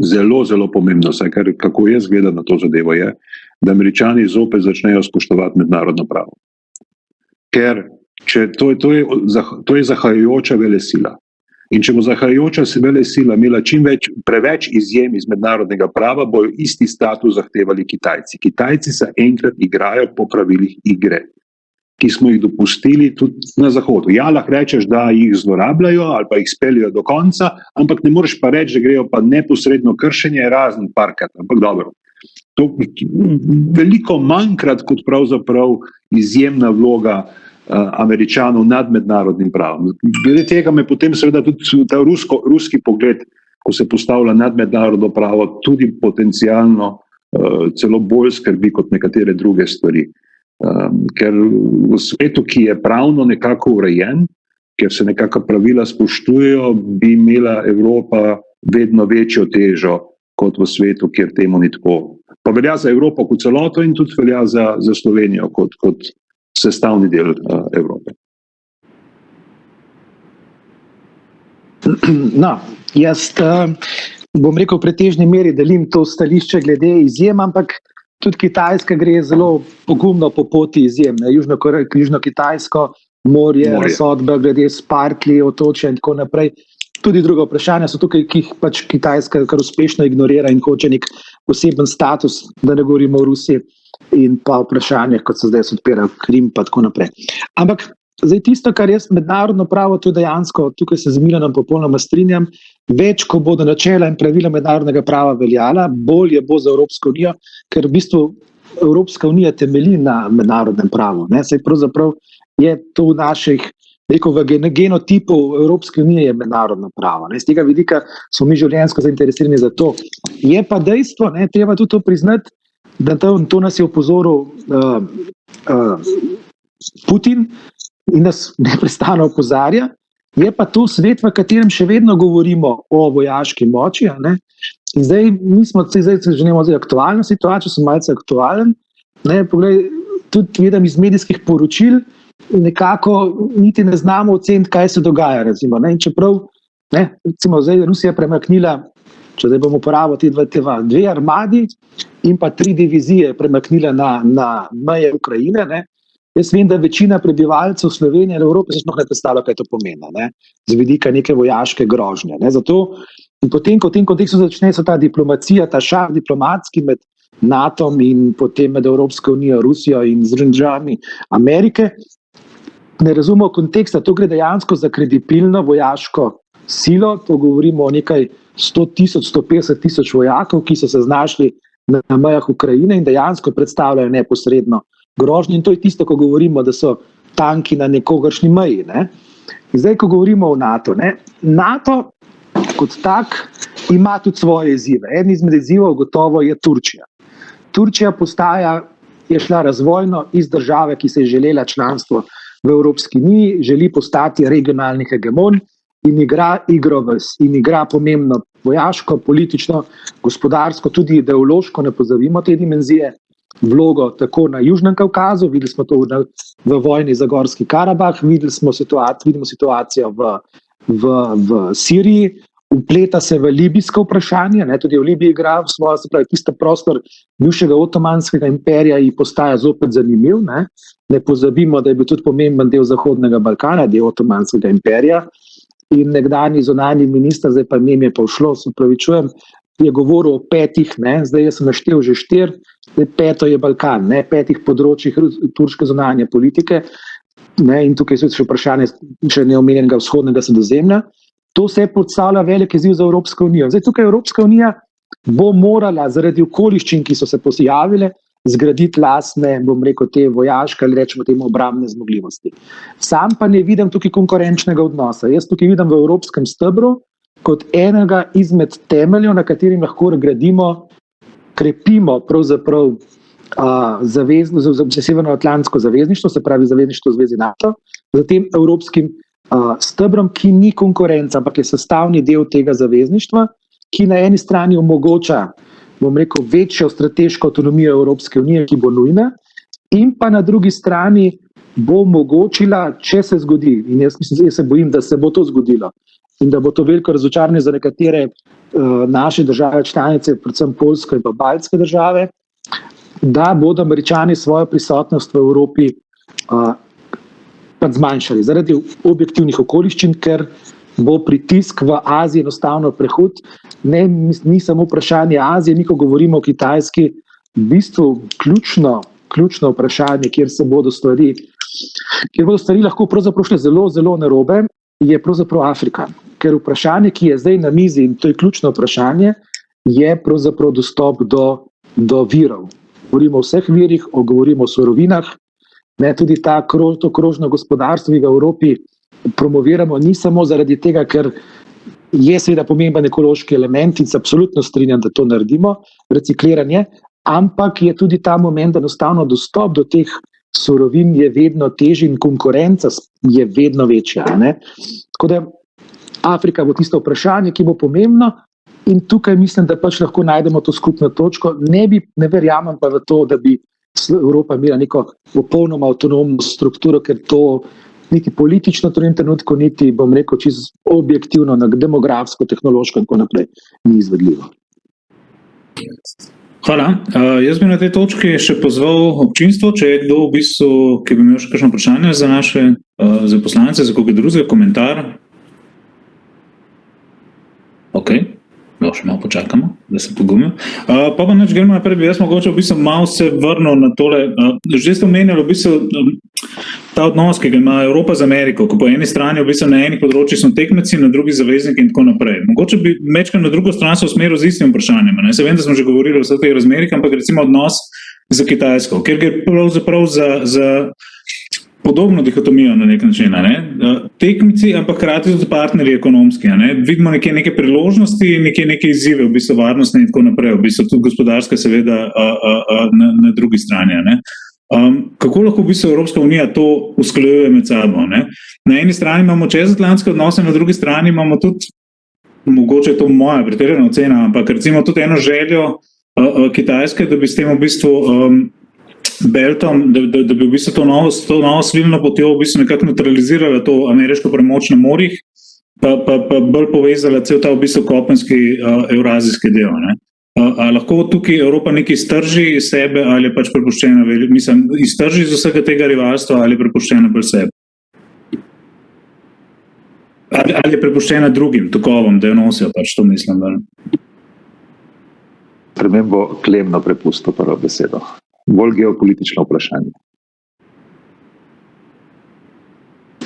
zelo, zelo pomembno, saj kako jaz gledam na to zadevo je, da Američani zopet začnejo spoštovati mednarodno pravo. Ker to je zahajajoča velesila. In če bo zahajajoča velesila imela preveč izjem iz mednarodnega prava, bojo isti status zahtevali Kitajci. Kitajci se enkrat igrajo po pravilih igre, ki smo jih dopustili tudi na Zahodu. Ja, lahko rečeš, da jih zlorabljajo ali pa jih speljajo do konca, ampak ne moreš pa reči, da grejo pa neposredno kršenje razen parkrat. Ampak dobro, to veliko manjkrat kot pravzaprav izjemna vloga Američanov nad mednarodnim pravom. Glede tega me potem seveda tudi ta ruski pogled, ko se postavlja nad mednarodno pravo, tudi potencialno celo bolj skrbi kot nekatere druge stvari. Ker v svetu, ki je pravno nekako urejen, ker se nekako pravila spoštujejo, bi imela Evropa vedno večjo težo kot v svetu, kjer temu ni tako. Pa velja za Evropo kot celoto in tudi velja za Slovenijo kot sestavni del Evrope. No, jaz bom rekel, v pretežni meri delim to stališče glede izjem, ampak tudi Kitajska gre zelo pogumno po poti izjem. Južno-Kitajsko morje, razsodbe glede Sparkli, otočja in tako naprej. Tudi druga vprašanja so tukaj, ki jih pač Kitajska kar uspešno ignorira in hoče nek poseben status, da ne govorimo o Rusiji, in pa vprašanje, kot se zdaj odpira Krim pa tako naprej. Ampak zdaj tisto, kar jaz mednarodno pravo, to je dejansko, tukaj se z Milanom popolnoma strinjam, več, ko bodo načela in pravila mednarodnega prava veljala, bolje bo za Evropsko unijo, ker v bistvu Evropska unija temelji na mednarodnem pravu. Saj pravzaprav je to v naših rekel, v genotipu Evropske unije je mednarodno pravo. Ne. Z tega vidika smo mi življenjsko zainteresirani za to. Je pa dejstvo, ne, treba tudi to priznati, da to nas je opozoril Putin in nas neprestano opozarja, je pa to svet, v katerem še vedno govorimo o vojaški moči. Ne. In zdaj mi smo želimo aktualno situacijo, sem malce aktualen. Ne, poglej, tudi vidim iz medijskih poročil, nekako niti ne znamo oceniti, kaj se dogaja. Recimo, ne. In čeprav, ne, recimo, zdaj Rusija premaknila, če zdaj bomo uporabili dve armadi in pa 3 divizije premaknila na meje Ukrajine, ne. Jaz vem, da večina prebivalcev Slovenije in Evrope se sploh ne predstavlja, kaj to pomeni, ne, z vidika neke vojaške grožnje. Ne. Zato, in potem, ko v tem kontekstu začne se ta diplomacija, ta šah diplomatski med NATO-om in potem med Evropsko unijo, Rusijo in Združenimi državami Amerike, ne razumemo konteksta, to gre dejansko za kredibilno vojaško silo, to govorimo o nekaj 100,000, 150,000 vojakov, ki so se znašli na mejah Ukrajine in dejansko predstavljajo neposredno grožnje. In to je tisto, ko govorimo, da so tanki na nekogaršnji meji. Ne. In zdaj, ko govorimo o NATO, ne, NATO kot tak ima tudi svoje izzive. En izmed izzivov gotovo je Turčija. Turčija je šla razvojno iz države, ki se je želela članstvo v Evropski uniji, želi postati regionalni hegemon in igra igro in igra pomembno vojaško, politično, gospodarsko, tudi ideološko, ne pozabimo te dimenzije, vlogo tako na Južnem Kavkazu, videli smo to v vojni za Gorski Karabah, vidimo situacijo v Siriji, vpleta se v libijsko vprašanje, ne, tudi v Libiji igra v svojo, se pravi, tisti prostor bivšega Otomanskega imperija in postaja zopet zanimiv. Ne pozabimo, da je bil tudi pomemben del Zahodnega Balkana, del Otomanskega imperija, in nekdanji zunanji minister, zdaj pa ime je pa ušlo, se upravičujem, je govoril o 5, ne, zdaj jaz sem naštel že 4, zdaj 5 je Balkan, ne, 5 področjih turške zunanje politike, ne, in tukaj so še vprašanje še neomenjenega vzhodnega Sredozemlja. To se predstavlja velik izziv za Evropsko unijo. Zdaj tukaj Evropska unija bo morala zaradi okoliščin, ki so se pojavile, zgraditi lastne, bom rekel, te vojaške ali rečemo temu obrambne zmogljivosti. Sam pa ne vidim tukaj konkurenčnega odnosa. Jaz tukaj vidim v evropskem stebru kot enega izmed temeljev, na katerem lahko gradimo, krepimo pravzaprav Severnoatlantsko zavezništvo, se pravi zavezništvo Zveze NATO, za tem evropskim stebrom, ki ni konkurenca, ampak je sestavni del tega zavezništva, ki na eni strani omogoča, bom rekel, večjo strateško avtonomijo Evropske unije, ki bo nujna, in pa na drugi strani bo omogočila, če se zgodi, in jaz se bojim, da se bo to zgodilo, in da bo to veliko razočaranje za nekatere naše države članice, predvsem Poljsko in pa baltske države, da bodo Američani svojo prisotnost v Evropi zmanjšali zaradi objektivnih okoliščin, ker bo pritisk v Aziji enostavno prehud. Ni samo vprašanje Azije, mi ko govorimo o Kitajski, v bistvu ključno vprašanje, kjer bodo stvari lahko pravzaprav šle zelo, zelo narobe, je pravzaprav Afrika. Ker vprašanje, ki je zdaj na mizi, in to je ključno vprašanje, je pravzaprav dostop do virov. Govorimo o vseh virih, govorimo o surovinah, ne, tudi to krožno gospodarstvo v Evropi promoviramo, ni samo zaradi tega, ker je seveda pomemben ekološki element in se absolutno strinjam, da to naredimo, recikliranje, ampak je tudi ta moment, da enostavno dostop do teh surovin je vedno težji in konkurenca je vedno večja. Ne. Tako da Afrika bo tisto vprašanje, ki bo pomembno, in tukaj mislim, da pač lahko najdemo to skupno točko. Ne verjamem pa v to, da bi Evropa imela neko popolnoma avtonomno strukturo, ker to niti politično v tem trenutku, niti, bom rekel, čisto objektivno, demografsko, tehnološko in tako naprej ni izvedljivo. Hvala. Jaz bi na tej točki še pozval občinstvo, če je kdo v bistvu, ki bi imel še kakšno vprašanje za naše za poslance, za koga drugega, komentar. Ok. Še malo počakamo, da se pogumimo. Pa neč gremo naprej, bi jaz mogoče v bistvu malo se vrnil na tole. Že ste omenjali v bistvu ta odnos, ki ga ima Evropa z Ameriko, ko po eni strani v bistvu na enih področjih smo tekmeci, na drugi zavezniki in tako naprej. Mogoče bi mečkal na drugo stran se usmeril z istim vprašanjem. Se vem, da smo že govorili o vseh teh razmerih, ampak recimo odnos z Kitajsko, ker gre pravzaprav za podobno dihotomijo na nek način. Ne? Tekmici, ampak hkrati tudi partnerji ekonomski. Ne? Vidimo neke priložnosti, neke izzive, v bistvu varnostne in tako naprej, v bistvu tudi gospodarske, seveda, na drugi strani. Ne? Kako lahko v bistvu Evropska unija to usklajuje med sabo? Ne? Na eni strani imamo čezatlantske odnose, na drugi strani imamo tudi, mogoče je to moja pretirana ocena, ampak recimo tudi eno željo Kitajske, da bi s tem v bistvu beltom, da bi v bistvu to novo svilno potjo v bistvu nekako neutralizirala to ameriško premoč na morjih, pa bolj povezala cel ta v bistvu kopenski evrazijski del. Ne? A lahko tukaj Evropa nekaj iztrži iz sebe ali je pač prepuščena, mislim, iztrži iz vsega tega rivalstva ali je prepuščena bolj sebe? Ali je prepuščena drugim tokovom, da jo nosijo, pač to mislim. Da... Premembo Klemno prepustil prvo besedo. Bolj geopolitično vprašanje.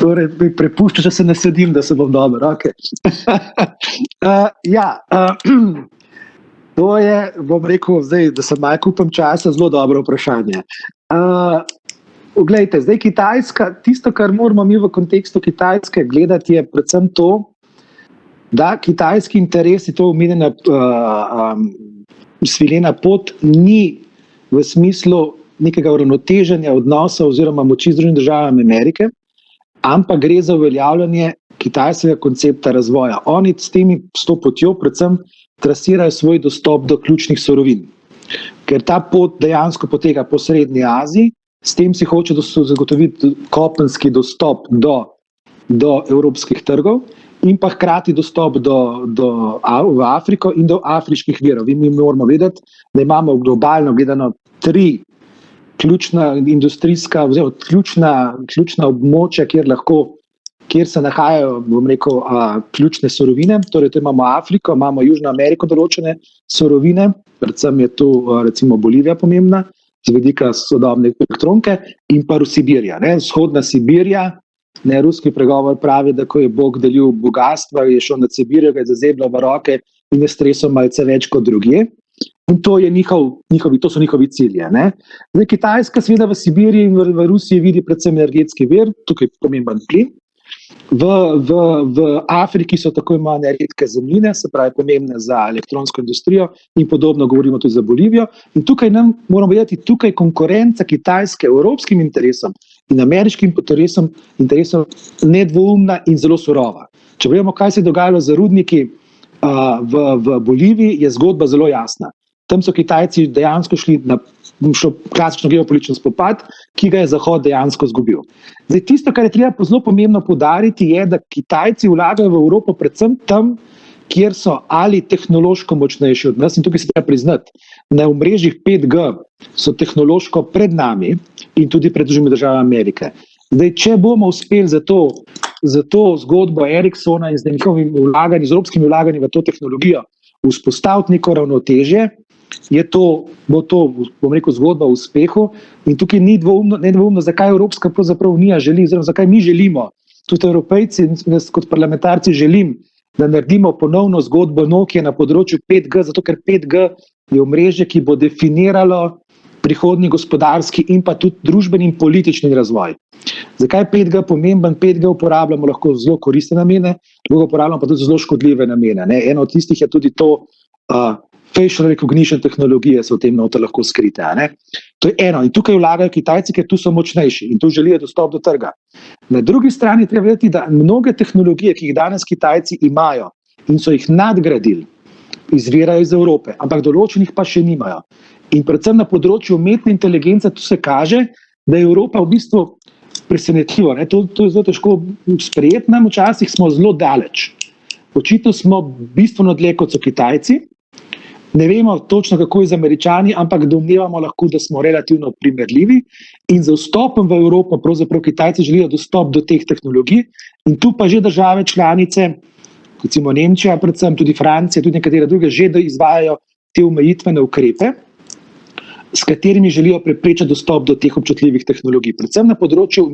Torej, prepušča, če se ne sedim, da se bom dobro. Okay. To je, bom rekel, zdaj, da se malo kupam časa, zelo dobro vprašanje. Glejte, zdaj Kitajska, tisto, kar moramo mi v kontekstu Kitajske gledati, je predvsem to, da kitajski interesi, to omenjena svilena pot, ni v smislu nekega uravnoteženja odnosov oziroma moči Združenih držav Amerike, ampak gre za uveljavljanje kitajskega koncepta razvoja. Oni s to potjo predvsem trasirajo svoj dostop do ključnih surovin, ker ta pot dejansko poteka po Srednji Aziji, s tem si hoče zagotoviti kopenski dostop do evropskih trgov in pa hkrati dostop v Afriko in do afriških virov. Mi moramo vedeti, da imamo globalno gledano 3 ključna industrijska oziroma ključna območja, kjer se nahajajo, bom rekel, ključne surovine. Torej, tu imamo Afriko, imamo Južno Ameriko določene surovine, predvsem je tu recimo Bolivija pomembna, z vidika sodobne elektronke, in pa Sibirija. Vzhodna Sibirija, ruski pregovor pravi, da ko je Bog delil bogatstva, je šel na Sibirijo, ga je zazebljal v roke in je stresel malce več kot drugje. In to so njihovi cilje. Zdaj, Kitajska seveda v Sibiriji in v Rusiji vidi predvsem energetski vir, tukaj je pomemben plin. V Afriki so tako imenovane redke zemljine, se pravi pomembne za elektronsko industrijo in podobno govorimo tudi za Bolivijo. In tukaj nam moramo vedeti, tukaj konkurenca Kitajske evropskim interesom in ameriškim interesom nedvoumna in zelo surova. Če vemo, kaj se je dogajalo z rudniki v Boliviji, je zgodba zelo jasna. Tam so Kitajci dejansko šli na klasično geopolitičen spopad, ki ga je Zahod dejansko izgubil. Zdaj, tisto, kar je treba zelo pomembno poudariti, je, da Kitajci vlagajo v Evropo predvsem tam, kjer so ali tehnološko močnejši od nas, in tukaj se treba priznati, na omrežjih 5G so tehnološko pred nami in tudi pred Združenimi državami Amerike. Zdaj, če bomo uspeli za to zgodbo Ericssona in z njihovimi vlaganji, z evropskimi vlaganji v to tehnologijo vzpostaviti neko ravnotežje, bo to, bom rekel, zgodba o uspehu. In tukaj ni nedvoumno, zakaj Evropska unija želi, oziroma zakaj mi želimo, tudi Evropejci, kot parlamentarci želim, da naredimo ponovno zgodbo Nokia na področju 5G, zato ker 5G je omrežje, ki bo definiralo prihodnji gospodarski in pa tudi družbeni in politični razvoj. Zakaj 5G pomemben? 5G uporabljamo lahko zelo koristne namene, drugo uporabljamo pa tudi zelo škodljive namene. Eno od tistih je tudi to facial recognition tehnologije, so v tem noter lahko skrite. To je eno. In tukaj vlagajo Kitajci, ker tu so močnejši in tu želijo dostop do trga. Na drugi strani treba vedeti, da mnoge tehnologije, ki jih danes Kitajci imajo in so jih nadgradili, izvirajo iz Evrope, ampak določenih pa še nimajo. In predvsem na področju umetne inteligence tu se kaže, da je Evropa v bistvu presenetljiva. To je zelo težko sprejeti, nam včasih smo zelo daleč. Očitno smo bistveno dlje, kot so Kitajci. Ne vemo točno, kako je z Američani, ampak domnevamo lahko, da smo relativno primerljivi. In za vstopom v Evropo pravzaprav Kitajci želijo dostop do teh tehnologij. In tu pa že države članice, recimo Nemčija, predvsem tudi Francija, tudi nekatere druge, že izvajajo te omejitvene ukrepe, s katerimi želijo preprečiti dostop do teh občutljivih tehnologij, predvsem na področju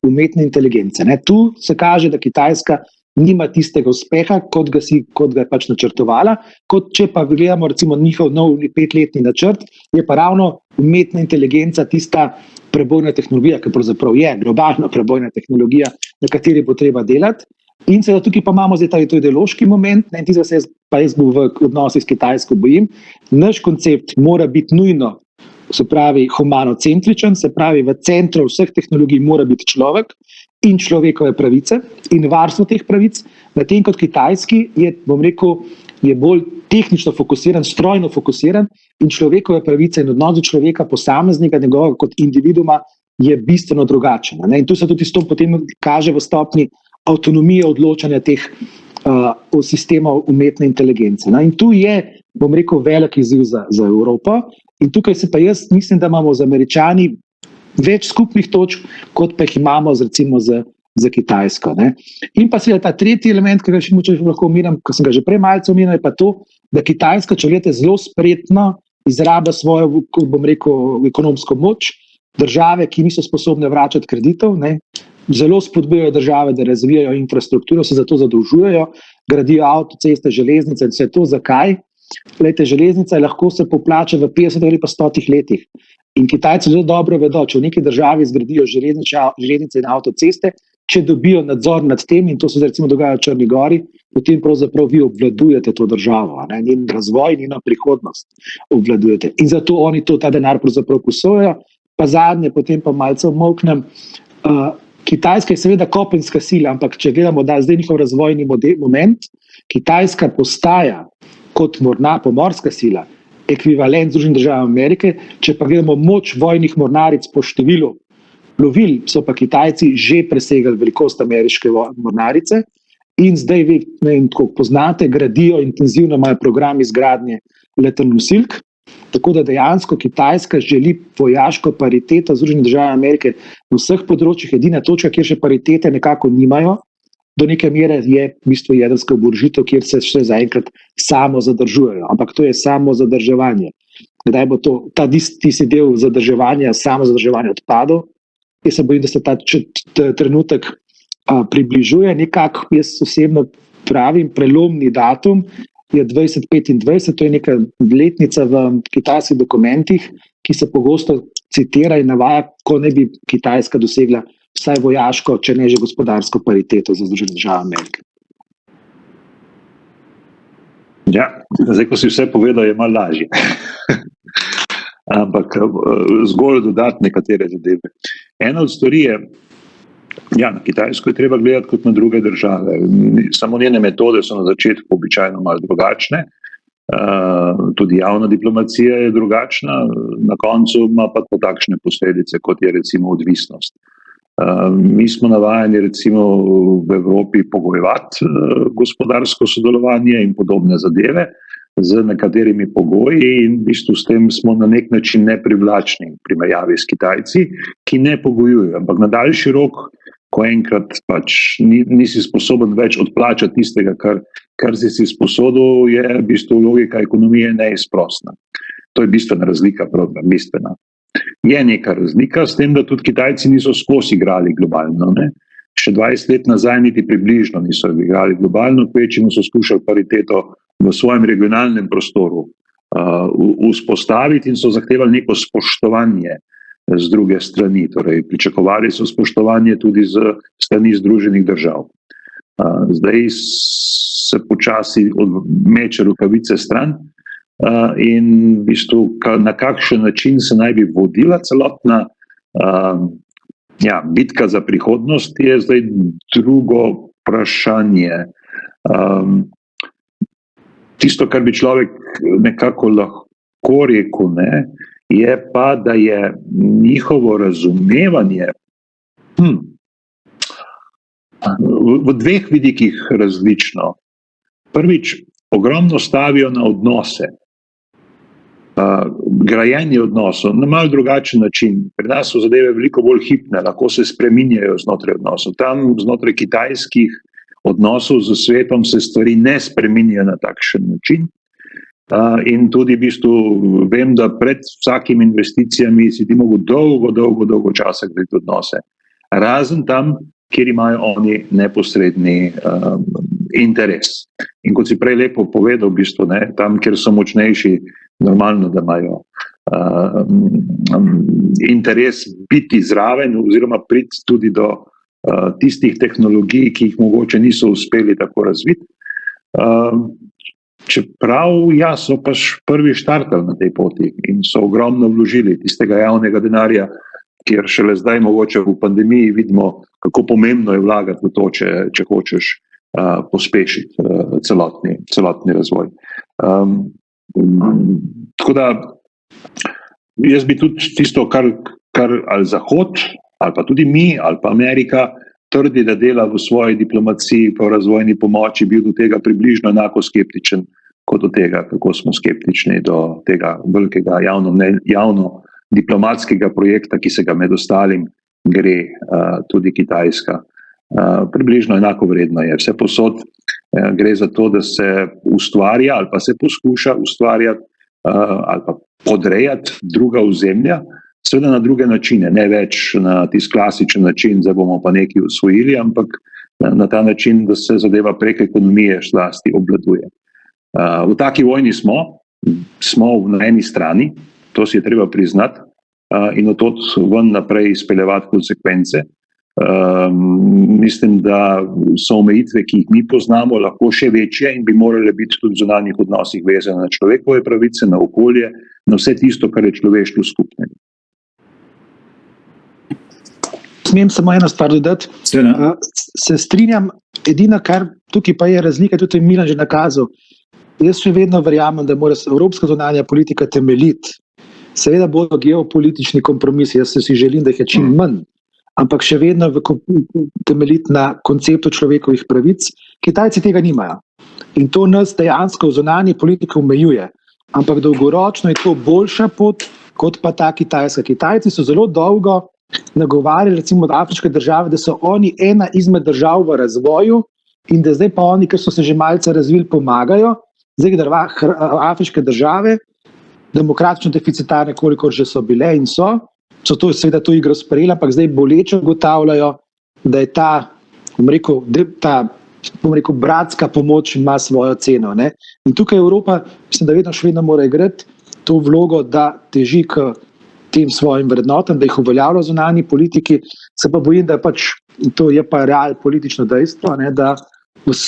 umetne inteligence. Tu se kaže, da Kitajska nima tistega uspeha, kot ga je pač načrtovala, kot če pa gledamo recimo njihov nov 5-letni načrt, je pa ravno umetna inteligenca tista prebojna tehnologija, ki pravzaprav je globalna prebojna tehnologija, na kateri bo treba delati. In seveda tukaj pa imamo zdaj ta ideološki moment, ne, tistega se jaz v odnosih s Kitajsko bojim. Naš koncept mora biti nujno, se pravi humanocentričen, se pravi v centru vseh tehnologij mora biti človek in človekove pravice in varstvo teh pravic, medtem kot kitajski je, bom rekel, je bolj tehnično fokusiran, strojno fokusiran in človekove pravice in odnos do človeka posameznika, njegovega kot individuuma je bistveno drugačen. Ne? In tu se tudi s tem potem kaže v stopni avtonomije odločanja teh sistemov umetne inteligence. Ne? In tu je, bom rekel, velik izziv za Evropo in tukaj se pa jaz mislim, da imamo z Američani več skupnih točk, kot pa jih imamo recimo z Kitajsko. Ne? In pa seveda ta tretji element, ki ga še lahko omenim, ko sem ga že prej malce omenil, je pa to, da Kitajska, če gledate, zelo spretno izrablja svojo, bom rekel, ekonomsko moč, države, ki niso sposobne vračati kreditov, ne? Zelo spodbujajo države, da razvijajo infrastrukturo, se zato zadolžujejo, gradijo avtoceste, železnice in vse to. Zakaj? Glejte, železnica lahko se poplača v 50 ali pa 100 letih. In Kitajci zelo dobro vedo, če v neki državi zgradijo železnice in avtoceste, če dobijo nadzor nad tem, in to se recimo dogaja v Črni Gori, potem pravzaprav vi obvladujete to državo, ne? Njen razvoj, njeno prihodnost obvladujete. In zato oni ta denar pravzaprav posojajo. Pa zadnje, potem pa malce omolknem. Kitajska je seveda kopenska sila, ampak če gledamo, da zdaj njihov razvojni moment, Kitajska postaja kot pomorska sila ekvivalent Združenih držav Amerike, če pa gledamo moč vojnih mornaric po številu plovil, so pa Kitajci že presegali velikost ameriške mornarice in zdaj, ko poznate, gradijo intenzivno, imajo program izgradnje letalnih nosilk, tako da dejansko Kitajska želi vojaško pariteto Združenih držav Amerike na vseh področjih. Edina točka, kjer še paritete nekako nimajo, do neke mere je v bistvu jedrska oborožitev, kjer se še zaenkrat samo zadržujejo. Ampak to je samo zadrževanje. Kdaj bo ta tisti del zadrževanja, samo zadrževanje odpadov? Jaz se bojim, da se ta trenutek približuje. Nekako jaz osebno pravim, prelomni datum je 2025, to je neka letnica v kitajskih dokumentih, ki se pogosto citira in navaja, ko ne bi Kitajska dosegla vsaj vojaško, če ne že gospodarsko pariteto za Združene države Amerike. Ja, zdaj, ko si vse povedal, je malo lažje. Ampak zgolj dodati nekatere zadeve. Ena od stvari je, ja, na Kitajsko je treba gledati kot na druge države. Samo njene metode so na začetku običajno malo drugačne. Tudi javna diplomacija je drugačna, na koncu ima pa to takšne posledice, kot je recimo odvisnost. Mi smo navajeni recimo v Evropi pogojevati gospodarsko sodelovanje in podobne zadeve z nekaterimi pogoji in v bistvu s tem smo na nek način neprivlačni v primerjavi s Kitajci, ki ne pogojujejo, ampak na daljši rok, ko enkrat pač nisi sposoben več odplačati tistega, kar si sposodil, je v bistvu logika ekonomije neizprostna. To je bistvena razlika, bistvena. Je neka razlika s tem, da tudi Kitajci niso skozi igrali globalno. Ne? Še 20 let nazaj niti približno niso igrali globalno, kvečemu so skušali pariteto v svojem regionalnem prostoru vzpostaviti in so zahtevali neko spoštovanje z druge strani. Torej, pričakovali so spoštovanje tudi z strani Združenih držav. Zdaj se počasi meče rokavice stran in v bistvu na kakšen način se naj bi vodila celotna bitka za prihodnost, je zdaj drugo vprašanje. Tisto, kar bi človek nekako lahko rekel, ne, je pa, da je njihovo razumevanje v dveh vidikih različno. Prvič, ogromno stavijo na odnose, grajenje odnosov na malo drugačen način. Pri nas so zadeve veliko bolj hipne, lahko se spreminjajo znotraj odnosov. Tam znotraj kitajskih odnosov z svetom se stvari ne spreminjajo na takšen način. In tudi v bistvu vem, da pred vsakimi investicijami si ti mogel dolgo časa gledati odnose. Razen tam, kjer imajo oni neposredni interes. In kot si prej lepo povedal, v bistvu, ne, tam, kjer so močnejši, normalno, da imajo interes biti zraven oziroma priti tudi do tistih tehnologij, ki jih mogoče niso uspeli tako razviti. Čeprav so pač prvi štartali na tej poti in so ogromno vložili tistega javnega denarja, kjer šele zdaj mogoče v pandemiji vidimo, kako pomembno je vlagati v to, če hočeš pospešiti celotni razvoj. Tako da jaz bi tudi tisto, kar ali Zahod, ali pa tudi mi, ali pa Amerika trdi, da dela v svoji diplomaciji po razvojni pomoči, bil do tega približno enako skeptičen kot do tega, kako smo skeptični do tega velikega javno diplomatskega projekta, ki se ga med ostalim gre tudi Kitajska. Približno enako vredno je. Vse posod gre za to, da se ustvarja ali pa se poskuša ustvarjati ali pa podrejati druga ozemlja, seveda na druge načine, ne več na tisti klasičen način, da bomo pa nekaj usvojili, ampak na ta način, da se zadeva prek ekonomije šlasti obvladuje. V taki vojni smo na eni strani, to si je treba priznati, in od tod ven naprej izpeljevati konsekvence. Mislim, da so omejitve, ki jih mi poznamo, lahko še večje in bi morale biti tudi v zunanjih odnosih vezane na človekove pravice, na okolje, na vse tisto, kar je človeštvu skupnega. Smem samo eno stvar dodati. Se strinjam, edina, kar tukaj pa je razlika, tudi je Milan že nakazal. Jaz še vedno verjamem, da mora evropska zunanja politika temeljiti. Seveda bodo geopolitični kompromisi, jaz si želim, da jih je čim manj, ampak še vedno temeljiti na konceptu človekovih pravic. Kitajci tega nimajo. In to nas dejansko v zunanji politiki omejuje. Ampak dolgoročno je to boljša pot, kot pa ta Kitajska. Kitajci so zelo dolgo nagovarjali recimo od afriške države, da so oni ena izmed držav v razvoju in da zdaj pa oni, ker so se že malce razvili, pomagajo. Zdaj, da afriške države, demokratično deficitarne, koliko že so bile in so to seveda to igro sprejeli, ampak zdaj boleče ugotavljajo, da je ta bratska pomoč ima svojo ceno. Ne? In tukaj Evropa, mislim, da še vedno mora igrati to vlogo, da teži k tem svojim vrednotam, da jih uveljavlja v zunanji politiki. Se pa bojim, da to je pa real politično dejstvo, ne, da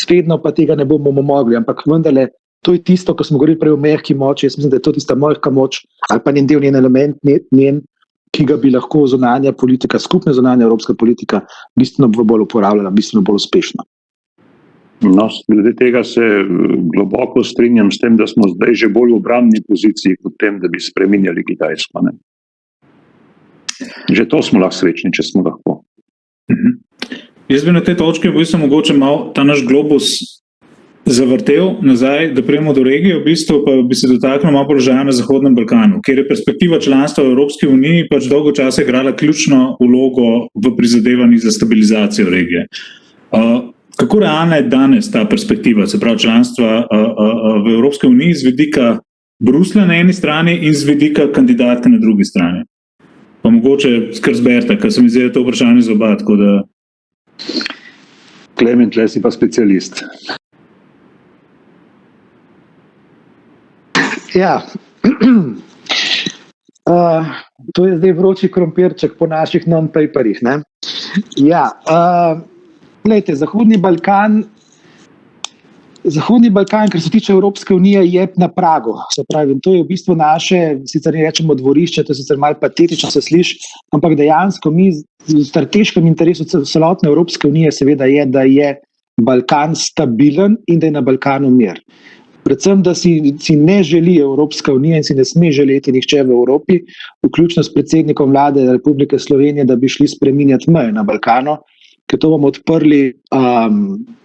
vedno pa tega ne bomo mogli, ampak vendarle to je tisto, ko smo govorili prej o mehki moči, jaz mislim, da je to tista mehka moč ali pa njen del, njen element, ki ga bi lahko zunanja politika, skupna zunanja evropska politika bistveno bolj uporabljala, bistveno bolj uspešno. No, glede tega se globoko strinjam s tem, da smo zdaj že bolj v obrambni poziciji kot tem, da bi spreminjali Kitajsko. Ne? Že to smo lahko srečni, če smo lahko. Jaz bi na tej točki mogoče malo ta naš globus zavrtel nazaj, da prijemo do regije, v bistvu pa bi se dotaknil malo položaja na Zahodnem Balkanu, kjer je perspektiva članstva v Evropski uniji dolgo časa igrala ključno vlogo v prizadevanjih za stabilizacijo regije. Kako realna je danes ta perspektiva, se pravi članstva v Evropski uniji z vidika Bruslja na eni strani in z vidika kandidatke na drugi strani? Pa mogoče skrzberta, ker se mi zdi, da je to vprašanje za oba, tako da... Klemen, tle si pa specialist. Ja, to je zdaj vroči krompirček po naših non-paperjih. Ja, glejte, Zahodni Balkan, kar se tiče Evropske unije, je na pragu. Se pravi, to je v bistvu naše, sicer ne rečemo dvorišče, to je sicer malo patetično se sliši, ampak dejansko mi v strateškem interesu celotne Evropske unije seveda je, da je Balkan stabilen in da je na Balkanu mir. Predvsem, da si ne želi Evropska unija in si ne sme želeti nihče v Evropi, vključno s predsednikom vlade Republike Slovenije, da bi šli spreminjati meje na Balkanu, ker to bomo odprli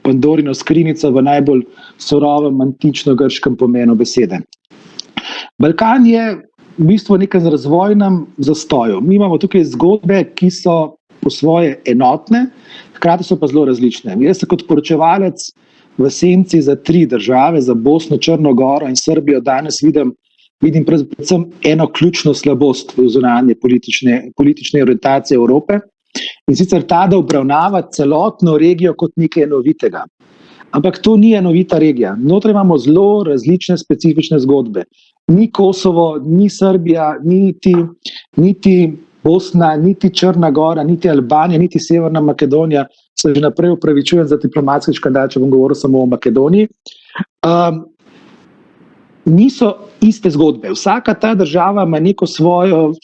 Pandorino skrinjico v najbolj surovem antično-grškem pomenu besede. Balkan je v bistvu v nekem razvojnem zastoju. Mi imamo tukaj zgodbe, ki so po svoje enotne, hkrati so pa zelo različne. Jaz se kot poročevalec v senci za 3 države, za Bosno, Črno Goro in Srbijo danes vidim predvsem eno ključno slabost zunanje politične orientacije Evrope, in sicer ta, da obravnava celotno regijo kot nekaj enovitega. Ampak to ni enovita regija. Znotraj imamo zelo različne specifične zgodbe. Ni Kosovo, ni Srbija, niti Bosna, niti Črna Gora, niti Albanija, niti Severna Makedonija. Se že naprej upravičujem za diplomatski škandal, če bom govoril samo o Makedoniji. Niso iste zgodbe. Vsaka ta država ima neko svojo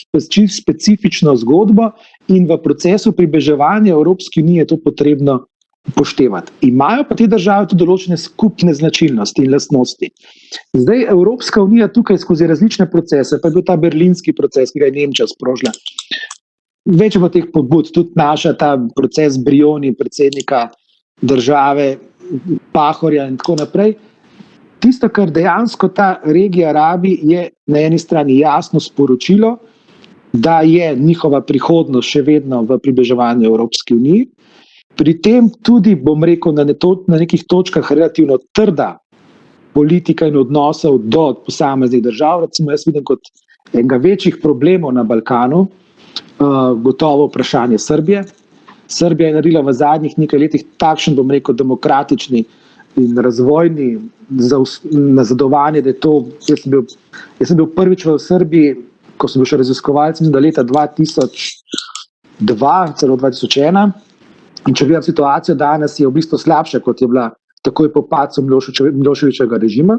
specifično zgodbo in v procesu približevanja Evropski uniji je to potrebno upoštevati. Imajo pa te države tudi določene skupne značilnosti in lastnosti. Zdaj Evropska unija tukaj skozi različne procese, pa je bil ta berlinski proces, ki ga je Nemčija sprožila. Več bo teh pobud, tudi naša ta proces Brioni, predsednika države, Pahorja in tako naprej. Tisto, kar dejansko ta regija rabi, je na eni strani jasno sporočilo, da je njihova prihodnost še vedno v približevanju Evropski uniji. Pri tem tudi, bom rekel, na nekih točkah relativno trda politika in odnosov do posameznih držav. Recimo jaz vidim kot enega večjih problemov na Balkanu gotovo vprašanje Srbije. Srbija je naredila v zadnjih nekaj letih takšen, bom rekel, demokratični in razvojni nazadovanje, da je to, jaz sem bil prvič v Srbiji, ko sem bil še raziskovalec, da leta 2002, celo 2001, in če gledam situacijo danes, je v bistvu slabša, kot je bila takoj po padcu Miloševićevega režima.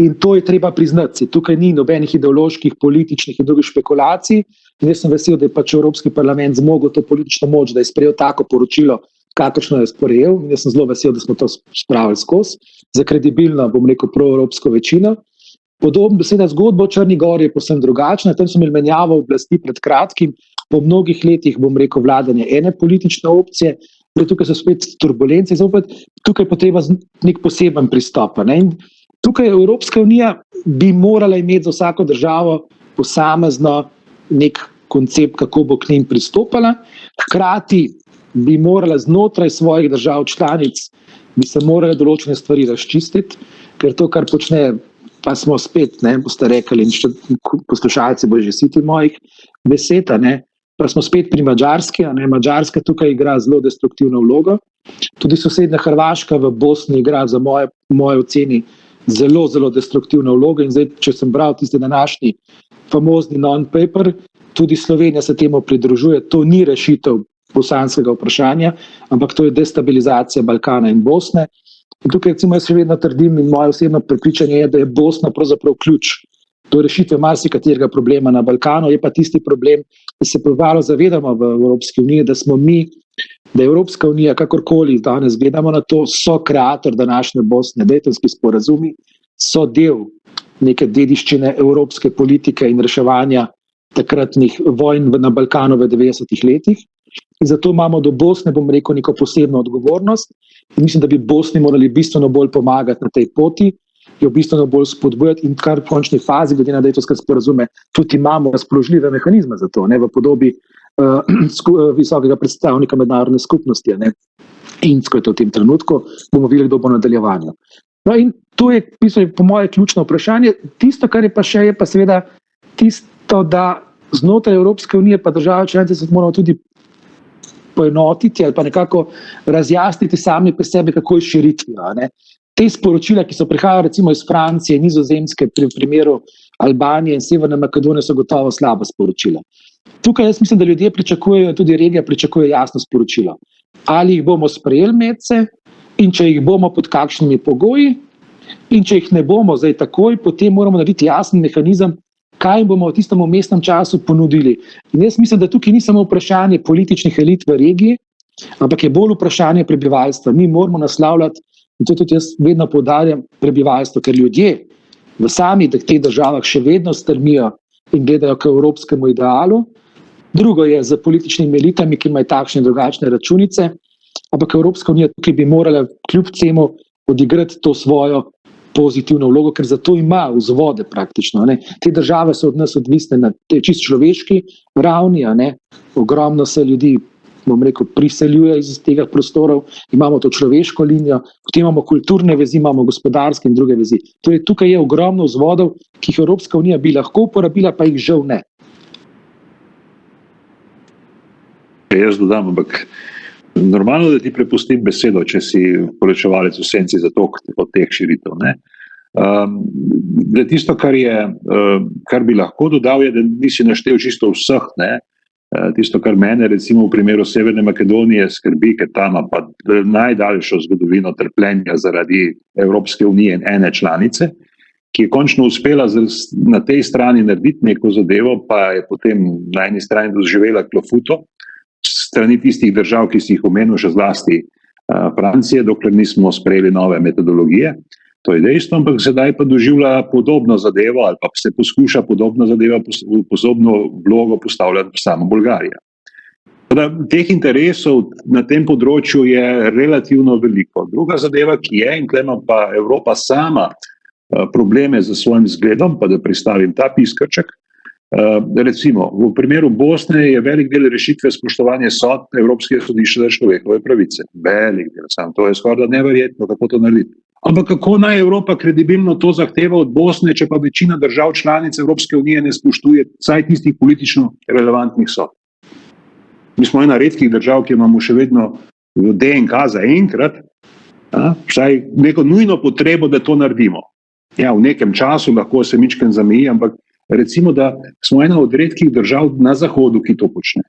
In to je treba priznati. Tukaj ni nobenih ideoloških, političnih in drugih špekulacij. In jaz sem vesel, da je pač Evropski parlament zmogel to politično moč, da je sprejel tako poročilo, kakršno je sprejel. In jaz sem zelo vesel, da smo to spravili skozi za kredibilno, bom rekel, proevropsko večino. Podobno beseda zgodba o Črni Gori je povsem drugačna. Tam smo imeli menjavo oblasti pred kratkim, po mnogih letih, bom rekel, vladanje ene politične opcije. Tukaj so spet turbulence, tukaj je potreba nek poseben pristop. In tukaj Evropska unija bi morala imeti za vsako državo posamezno nek koncept, kako bo k njim pristopala. Hkrati bi morala znotraj svojih držav članic, bi se morale določene stvari razčistiti, ker to, kar počne, pa smo spet, boste rekli, in še poslušalci bojo že siti mojih besed, pa smo spet pri Madžarski. Madžarska tukaj igra zelo destruktivno vlogo. Tudi sosednja Hrvaška v Bosni igra za moje oceni zelo, zelo destruktivno vlogo. In zdaj, če sem bral tisti današnji famozni non-paper, tudi Slovenija se temu pridružuje. To ni rešitev bosanskega vprašanja, ampak to je destabilizacija Balkana in Bosne. In tukaj recimo jaz še vedno trdim in moje osebno prepričanje je, da je Bosna pravzaprav ključ do rešitve marsikaterega problema na Balkanu. Je pa tisti problem, da se prevalo zavedamo v Evropski uniji, da smo mi, da je Evropska unija, kakorkoli danes gledamo na to, so kreator današnje Bosne. Daytonski sporazumi so del neke dediščine evropske politike in reševanja takratnih vojn na Balkanu v 90-ih letih. In zato imamo do Bosne, bom rekel, neko posebno odgovornost. In mislim, da bi Bosni morali bistveno bolj pomagati na tej poti, jo bistveno bolj spodbujati in kar v končni fazi, glede na Daytonske sporazume, tudi imamo razpoložljive mehanizme za to, v podobi visokega predstavnika mednarodne skupnosti. Insko je to v tem trenutku, bomo videli, kdo bo nadaljevanju. No in to je po moje ključno vprašanje. Tisto, kar je pa še, je pa seveda tisto, da znotraj Evropske unije pa države članice se moramo tudi poenotiti ali pa nekako razjasniti sami pri sebi, kako je širitvijo. Te sporočila, ki so prihajale recimo iz Francije, Nizozemske, pri primeru Albanije in Severne Makedonije, so gotovo slaba sporočila. Tukaj jaz mislim, da ljudje pričakujejo, tudi regija pričakuje jasno sporočilo. Ali jih bomo sprejeli medse in če jih bomo pod kakšnimi pogoji in če jih ne bomo zdaj takoj, potem moramo narediti jasen mehanizem, kaj bomo v tistem umestnem času ponudili. In jaz mislim, da tukaj ni samo vprašanje političnih elit v regiji, ampak je bolj vprašanje prebivalstva. Mi moramo naslavljati, in to tudi jaz vedno poudarjam, prebivalstvo, ker ljudje v samih teh državah še vedno strmijo in gledajo k evropskemu idealu. Drugo je za političnimi elitami, ki imajo takšne in drugačne računice, ampak Evropska unija tukaj bi morala kljub temu odigrati to svojo pozitivno vlogo, ker zato ima vzvode praktično. Te države so od nas odvisne na čisto človeški ravni, ogromno se ljudi, bom rekel, priseljuje iz tega prostorov, imamo to človeško linijo, potem imamo kulturne vezi, imamo gospodarske in druge vezi. Torej, tukaj je ogromno vzvodov, ki jih Evropska unija bi lahko uporabila, pa jih žal ne. Jaz dodam, ampak Normalno, da ti prepustim besedo, če si poročevalec v senci za to od teh širitev. Tisto, kar bi lahko dodal, je, da nisi naštel čisto vseh. Tisto, kar mene recimo v primeru Severne Makedonije skrbi, ker tam ima pa najdaljšo zgodovino trpljenja zaradi Evropske unije in ene članice, ki je končno uspela na tej strani narediti neko zadevo, pa je potem na eni strani doživela klofuto strani tistih držav, ki si jih omenil, še zlasti Francije, dokler nismo sprejeli nove metodologije. To je dejstvo, ampak sedaj pa doživlja podobno zadevo ali pa se poskuša podobno zadevo, podobno vlogo postavljati sama Bolgarija. Teh interesov na tem področju je relativno veliko. Druga zadeva, ki je, in tukaj ima pa Evropa sama probleme z svojim zgledom, pa da pristavim ta piskrček. Recimo, v primeru Bosne je velik del rešitve spoštovanje sodb Evropskega sodišča za človekove pravice. Velik del, to je skoraj neverjetno, kako to narediti. Ampak kako naj Evropa kredibilno to zahteva od Bosne, če pa večina držav članic Evropske unije ne spoštuje vsaj tistih politično relevantnih sodb? Mi smo ena redkih držav, ki imamo še vedno v DNK za enkrat, vsaj neko nujno potrebo, da to naredimo. Ja, v nekem času lahko se mičken zameji, ampak recimo, da smo ena od redkih držav na Zahodu, ki to počne.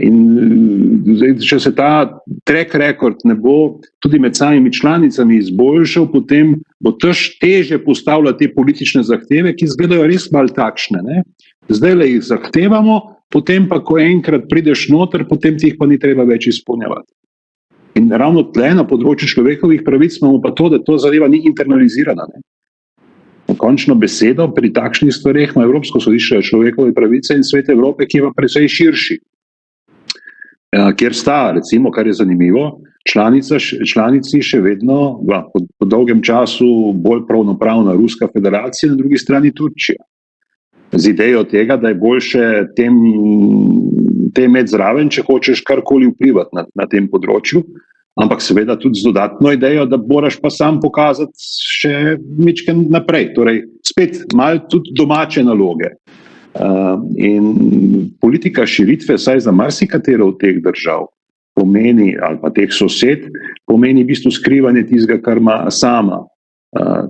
In če se ta track record ne bo tudi med samimi članicami izboljšal, potem bo težje postavljati te politične zahteve, ki izgledajo res malo takšne. Zdaj le jih zahtevamo, potem pa, ko enkrat prideš noter, potem ti jih pa ni treba več izpolnjevati. In ravno tle na področju človekovih pravic imamo pa to, da to zadeva ni internalizirana. Končno besedo pri takšnih stvareh ima Evropsko sodišče za človekove pravice in Svet Evrope, ki je pa precej širši. Kjer sta, recimo, kar je zanimivo, članici še vedno po dolgem času bolj pravnopravna Ruska federacija, na drugi strani Turčija. Z idejo tega, da je boljše tem imeti zraven, če hočeš karkoli vplivati na tem področju, ampak seveda tudi z dodatno idejo, da moraš pa sam pokazati še mičken naprej. Torej, spet malo tudi domače naloge. In politika širitve, saj za marsikatero od teh držav pomeni, ali pa teh sosed, pomeni v bistvu skrivanje tistega, kar ima sama,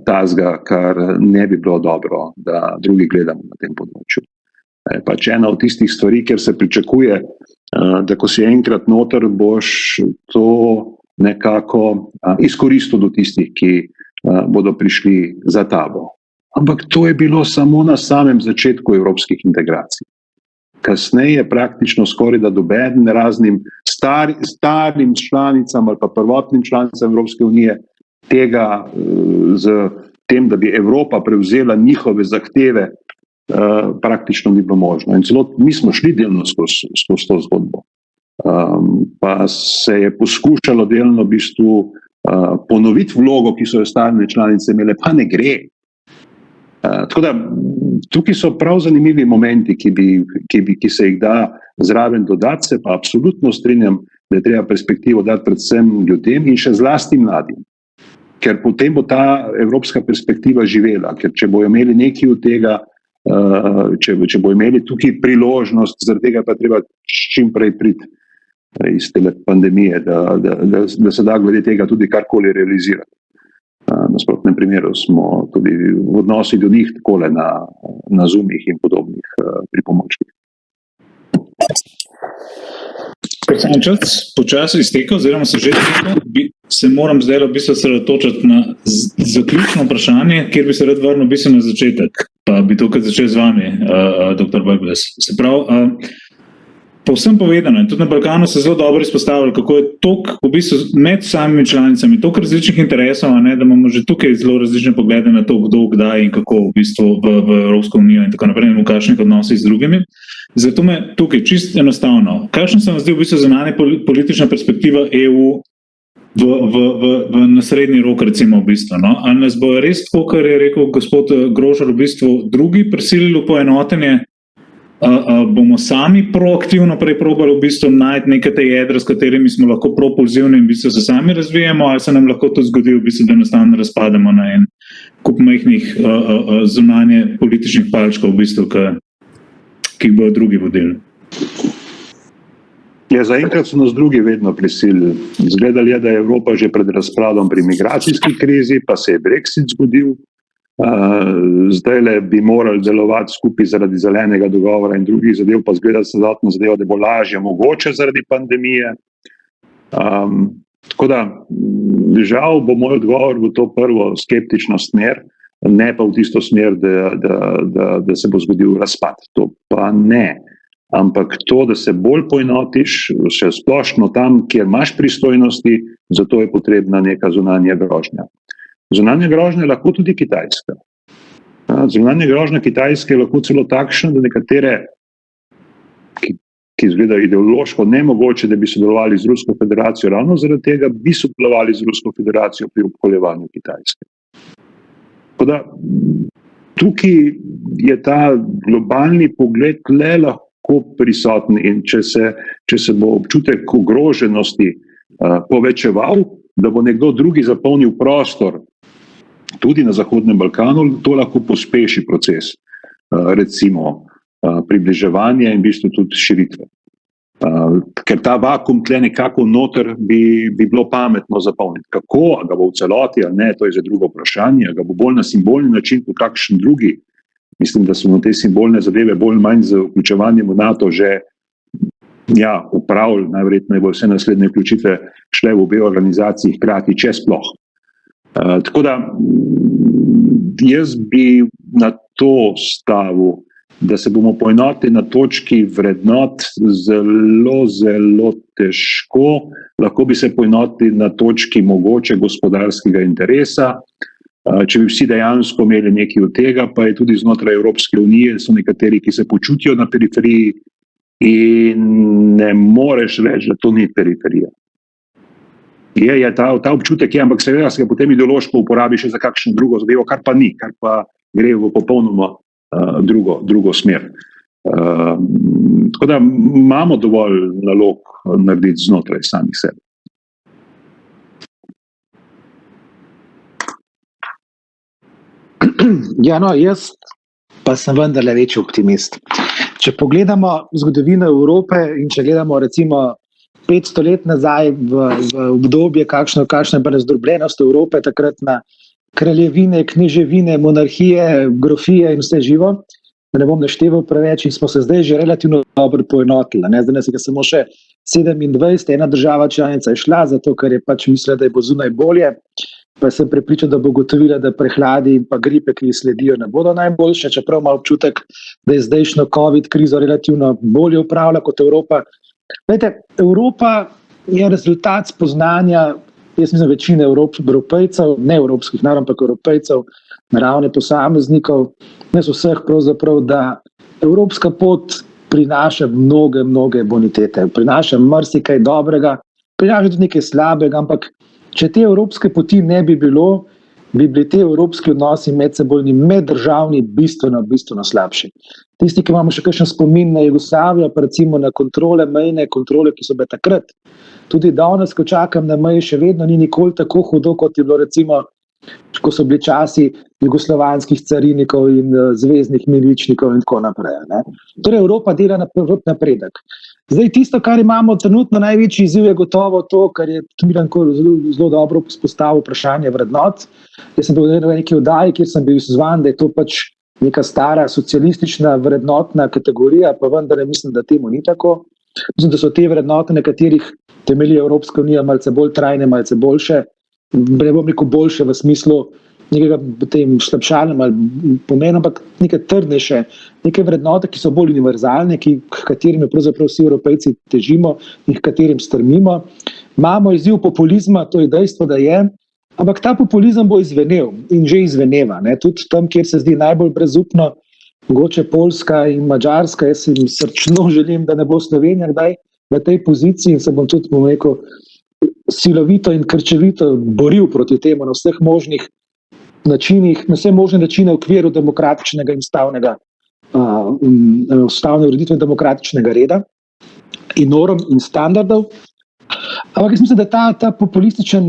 tazga, kar ne bi bilo dobro, da drugi gledamo na tem področju. Pač ena od tistih stvari, kjer se pričakuje, da ko si enkrat noter, boš to nekako izkoristil do tistih, ki bodo prišli za tabo. Ampak to je bilo samo na samem začetku evropskih integracij. Kasneje praktično skoraj da doben raznim starim članicam ali pa prvotnim članicam Evropske unije tega z tem, da bi Evropa prevzela njihove zahteve, praktično ni bilo možno. In celo mi smo šli delno skozi to zgodbo. Pa se je poskušalo delno v bistvu ponoviti vlogo, ki so jo stalne članice imele, pa ne gre. Tako da tukaj so prav zanimivi momenti, ki se jih da zraven dodati, se pa absolutno strinjam, da je treba perspektivo dati predvsem ljudem in še zlasti mladim. Ker potem bo ta evropska perspektiva živela, ker če bojo imeli nekaj od tega, če bojo imeli tukaj priložnost, zaradi tega pa treba čim prej priti iz te pandemije, da se da glede tega tudi karkoli realizirati. Na nasprotnem primeru smo tudi v odnosi do njih takole na Zoomih in podobnih pripomočkih. Ker se je čas počasi iztekel, oziroma se že iztekel, se moram zdaj v bistvu sredotočiti na zaključno vprašanje, kjer bi se rad vrnil v bistvu na začetek. Pa bi tukaj začel z vami, dr. Bajbles. Se pravi, povsem povedano, in tudi na Balkanu se zelo dobro izpostavili, kako je toliko v bistvu med samimi članicami, toliko različnih interesov, da imamo že tukaj zelo različne poglede na to, kdo, kdaj in kako v bistvu v Evropsko unijo in tako naprej, in v kakšnih odnosih z drugimi. Zato me tukaj čisto enostavno, kakšna se vam zdi v bistvu zunanja politična perspektiva EU v naslednji rok, recimo v bistvu, no? Ali nas bo res tako, kar je rekel gospod Grošar, v bistvu drugi prisilili v poenotenje? Bomo sami proaktivno probali v bistvu najti neke te jedra, s katerimi smo lahko propulzivni in v bistvu se sami razvijamo, ali se nam lahko to zgodi v bistvu, da enostavno razpademo na en kup majhnih zunanje političnih palčkov v bistvu, ki jih bodo drugi vodili? Ja, zaenkrat so nas drugi vedno prisilili. Zgledali je, da je Evropa že pred razpladom pri migracijski krizi, pa se je Brexit zgodil. Zdaj bi morali delovati skupaj zaradi zelenega dogovora in drugih zadev, pa zgleda se dodatno zadeva, da bo lažje mogoče zaradi pandemije. Tako da, žal bo moj odgovor v to prvo skeptično smer, ne pa v tisto smer, da se bo zgodil razpad. To pa ne. Ampak to, da se bolj poenotiš, še splošno tam, kjer imaš pristojnosti, zato je potrebna neka zunanja grožnja. Zunanja grožnja je lahko tudi Kitajska. Zunanja grožnja Kitajske je lahko celo takšna, da nekatere, ki izgledajo ideološko nemogoče, da bi sodelovali z Rusko federacijo, ravno zaradi tega bi sodelovali z Rusko federacijo pri obkoljevanju Kitajske. Tako da, tukaj je ta globalni pogled le lahko prisoten in če se bo občutek ogroženosti povečeval, da bo nekdo drugi zapolnil prostor tudi na Zahodnem Balkanu, to lahko pospeši proces, recimo približevanja in v bistvu tudi širitve. Ker ta vakum tle nekako noter bi bilo pametno zapolniti. Kako, ga bo v celoti ali ne, to je za drugo vprašanje, ga bo bolj na simbolni način kot kakšen drugi. Mislim, da smo te simbolne zadeve bolj manj z vključevanjem v NATO že upravili, najverjetneje bo vse naslednje vključitve šle v obe organizaciji hkrati, če sploh. Tako da jaz bi na to stavil, da se bomo poenotili na točki vrednot zelo, zelo težko, lahko bi se poenotili na točki mogoče gospodarskega interesa. Če bi vsi dejansko imeli nekaj od tega, pa je tudi znotraj Evropske unije, so nekateri, ki se počutijo na periferiji in ne moreš reči, da to ni periferija. Ta občutek je, ampak seveda se ga potem ideološko uporabi še za kakšno drugo zadevo, kar pa ni, kar pa gre v popolnoma drugo smer. Tako da imamo dovolj nalog narediti znotraj samih sebe. Jaz pa sem vendarle večji optimist. Če pogledamo zgodovino Evrope in če gledamo recimo 500 let nazaj v obdobje, kakšna je bila razdrobljenost Evrope, takrat na kraljevine, kneževine, monarhije, grofije in vse živo, da ne bom našteval preveč, in smo se zdaj že relativno dobro poenotili. Zdaj nas je samo še 27, ena država članica je šla, zato ker je pač mislila, da je bo zunaj bolje. Pa sem prepričan, da bo gotovila, da prehladi in pa gripe, ki sledijo, ne bodo najboljše, čeprav ima občutek, da je zdajšnjo COVID krizo relativno bolje upravlja kot Evropa. Vete, Evropa je rezultat spoznanja, jaz mislim, večine Evropejcev, ne evropskih narodov, ampak Evropejcev, naravne posameznikov, ne vseh pravzaprav, da evropska pot prinaša mnoge bonitete, prinaša marsikaj dobrega, prinaša tudi nekaj slabega, ampak če te evropske poti ne bi bilo, bi bili te evropski odnosi medsebojni, meddržavni bistveno slabši. Tisti, ki imamo še kakšen spomin na Jugoslavijo, pa recimo na mejne kontrole, ki so bile takrat, tudi danes, ko čakam na meji, še vedno ni nikoli tako hudo, kot je bilo recimo, ko so bili časi jugoslovanskih carinikov in zvezdnih miličnikov in tako naprej. Torej Evropa dela napredek. Zdaj, tisto, kar imamo trenutno največji izziv, je gotovo to, kar je Milan zelo dobro vzpostavil, vprašanje vrednot. Jaz sem bil v neki oddaji, kjer sem bil izzvan, da je to pač neka stara socialistična vrednotna kategorija, pa vendar mislim, da temu ni tako. Mislim, da so te vrednote, na katerih temelji Evropska unija, malce bolj trajne, malce boljše, ne bom rekel boljše v smislu nekega potem slabšalnem ali pomenu, ampak neke trdnejše, neke vrednote, ki so bolj univerzalne, katerim pravzaprav vsi Evropejci težimo in katerim strmimo. Imamo izziv populizma, to je dejstvo, da je, ampak ta populizem bo izvenel in že izveneva. Tudi tam, kjer se zdi najbolj brezupno, mogoče Poljska in Madžarska, jaz jim srčno želim, da ne bo Slovenija kdaj v tej poziciji in se bom tudi, silovito in krčevito boril proti temu na vseh možnih načinih, na vse možne načine v okviru demokratičnega in ustavne ureditve demokratičnega reda in norm in standardov. Ampak jaz mislim, da ta populističen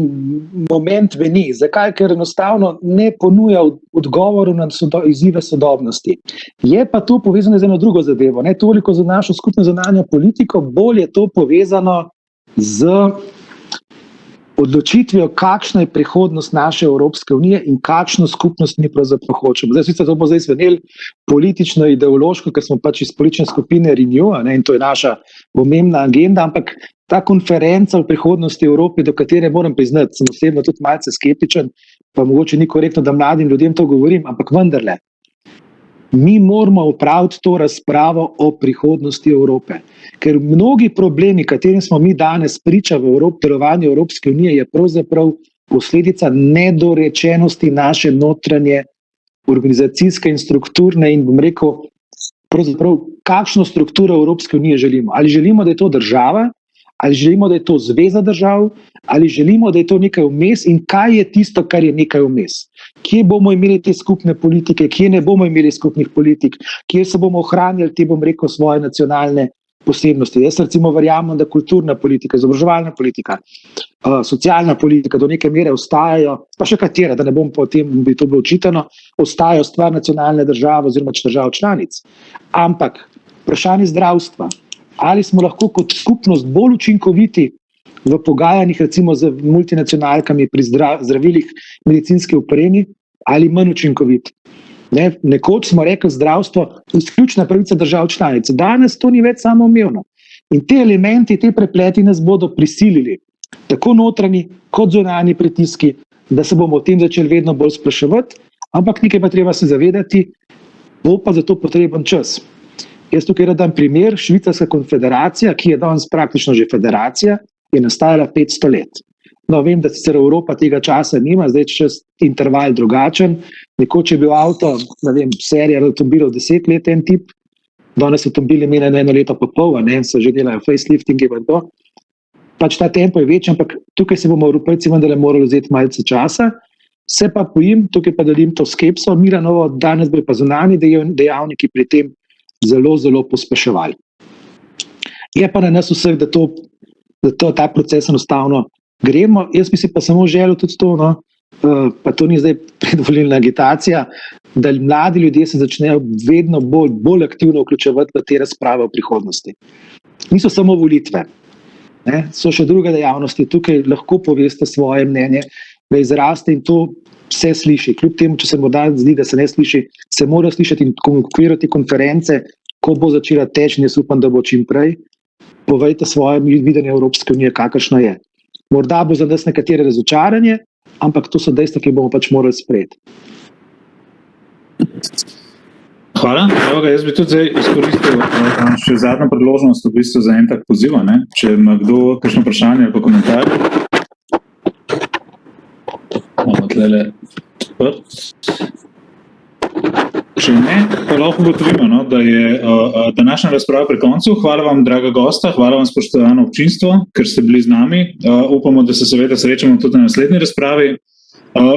moment veni. Zakaj? Ker enostavno ne ponuja odgovorov na izzive sodobnosti. Je pa to povezano z eno drugo zadevo, ne toliko za našo skupno zunanjo politiko, bolj je to povezano z odločitvijo, kakšna je prihodnost naše Evropske unije in kakšno skupnost mi pravzaprav hočemo. Zdaj, sicer to bo zdaj zvenelo politično, ideološko, ker smo pač iz politične skupine Renew, in to je naša pomembna agenda, ampak ta konferenca o prihodnosti Evrope, do katere moram priznati, sem osebno tudi malce skeptičen, pa mogoče ni korektno, da mladim ljudem to govorim, ampak vendarle, mi moramo opraviti to razpravo o prihodnosti Evrope. Ker mnogi problemi, katerim smo mi danes priča v delovanju Evropske unije, je pravzaprav posledica nedorečenosti naše notranje organizacijske in strukturne in bom rekel, pravzaprav kakšno strukturo Evropske unije želimo. Ali želimo, da je to država, ali želimo, da je to zveza držav, ali želimo, da je to nekaj vmes in kaj je tisto, kar je nekaj vmes. Kje bomo imeli te skupne politike, kje ne bomo imeli skupnih politik, kje se bomo ohranjali te, bom rekel, svoje nacionalne posebnosti. Jaz recimo verjamem, da kulturna politika, izobraževalna politika, socialna politika do neke mere ostajajo, pa še katera, da ne bom potem bi to bilo očitano, ostajajo stvar nacionalne države oziroma držav članic. Ampak vprašanje zdravstva, ali smo lahko kot skupnost bolj učinkoviti v pogajanjih recimo z multinacionalkami pri zdravilih, medicinski opremi, ali manj učinkoviti. Nekoč smo rekli zdravstvo izključna pravica držav članic. Danes to ni več samoumevno. In te elementi, te prepleti nas bodo prisilili, tako notranji kot zunanji pritiski, da se bomo o tem začeli vedno bolj spraševati, ampak nekaj pa treba se zavedati, bo pa za to potreben čas. Jaz tukaj dam primer, Švicarska konfederacija, ki je danes praktično že federacija, je nastajala 500 let. No, vem, da sicer Evropa tega časa nima, zdaj čas interval drugačen. Nekoč je bil avto, ne vem, serija avtomobilov 10 let en tip, danes avtomobili menjajo na 1 leto pa pol, se že delajo faceliftingi in to. Pač ta tempo je večji, ampak tukaj se bomo Evropejci vendarle morali vzeti malce časa. Se pa bojim, tukaj pa delim to skepso, Milanovo, danes bo pa zunanji dejavniki pri tem zelo, zelo pospeševali. Je pa na nas vseh, da ta proces enostavno gremo. Jaz bi si pa samo želel tudi to, pa to ni zdaj predvolilna agitacija, da mladi ljudje se začnejo vedno bolj aktivno vključevati v te razprave o prihodnosti. Niso samo volitve, so še druge dejavnosti, tukaj lahko poveste svoje mnenje, da izraste in to se sliši. Kljub temu, če se morda zdi, da se ne sliši, se mora slišati in v okviru te konference, ko bo začela teči, jaz upam, da bo čim prej, povejte svoje videnje Evropske unije, kakršno je. Morda bo za nas nekatere razočaranje, ampak to so dejstva, ki bomo pač morali sprejeti. Hvala. Jaz bi tudi zdaj izkoristil še zadnjo priložnost v bistvu za en tak poziv, če ima kdo kakšno vprašanje ali pa komentar. Imamo tlele odprt. Če ne, pa lahko ugotovimo, da je današnja razprava pri koncu. Hvala vam, draga gosta, hvala vam, spoštovano občinstvo, ker ste bili z nami. Upamo, da se seveda srečamo tudi na naslednji razpravi.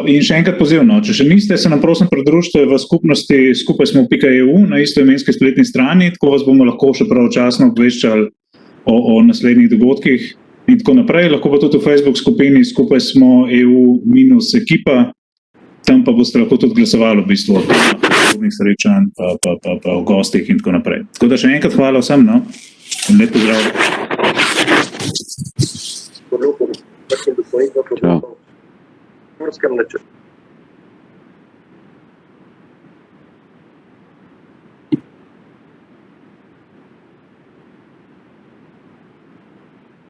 In še enkrat poziv, če še niste, se nam prosim pridružite v skupnosti skupaj smo.eu na istoimenski spletni strani, tako vas bomo lahko še pravočasno obveščali o naslednjih dogodkih in tako naprej. Lahko pa tudi v Facebook skupini skupaj smo EU-ekipa, tam pa boste lahko tudi glasovali v bistvu o podobnih srečanj, pa o gostih in tako naprej. Tako da še enkrat hvala vsem, in lep pozdrav. Ciao.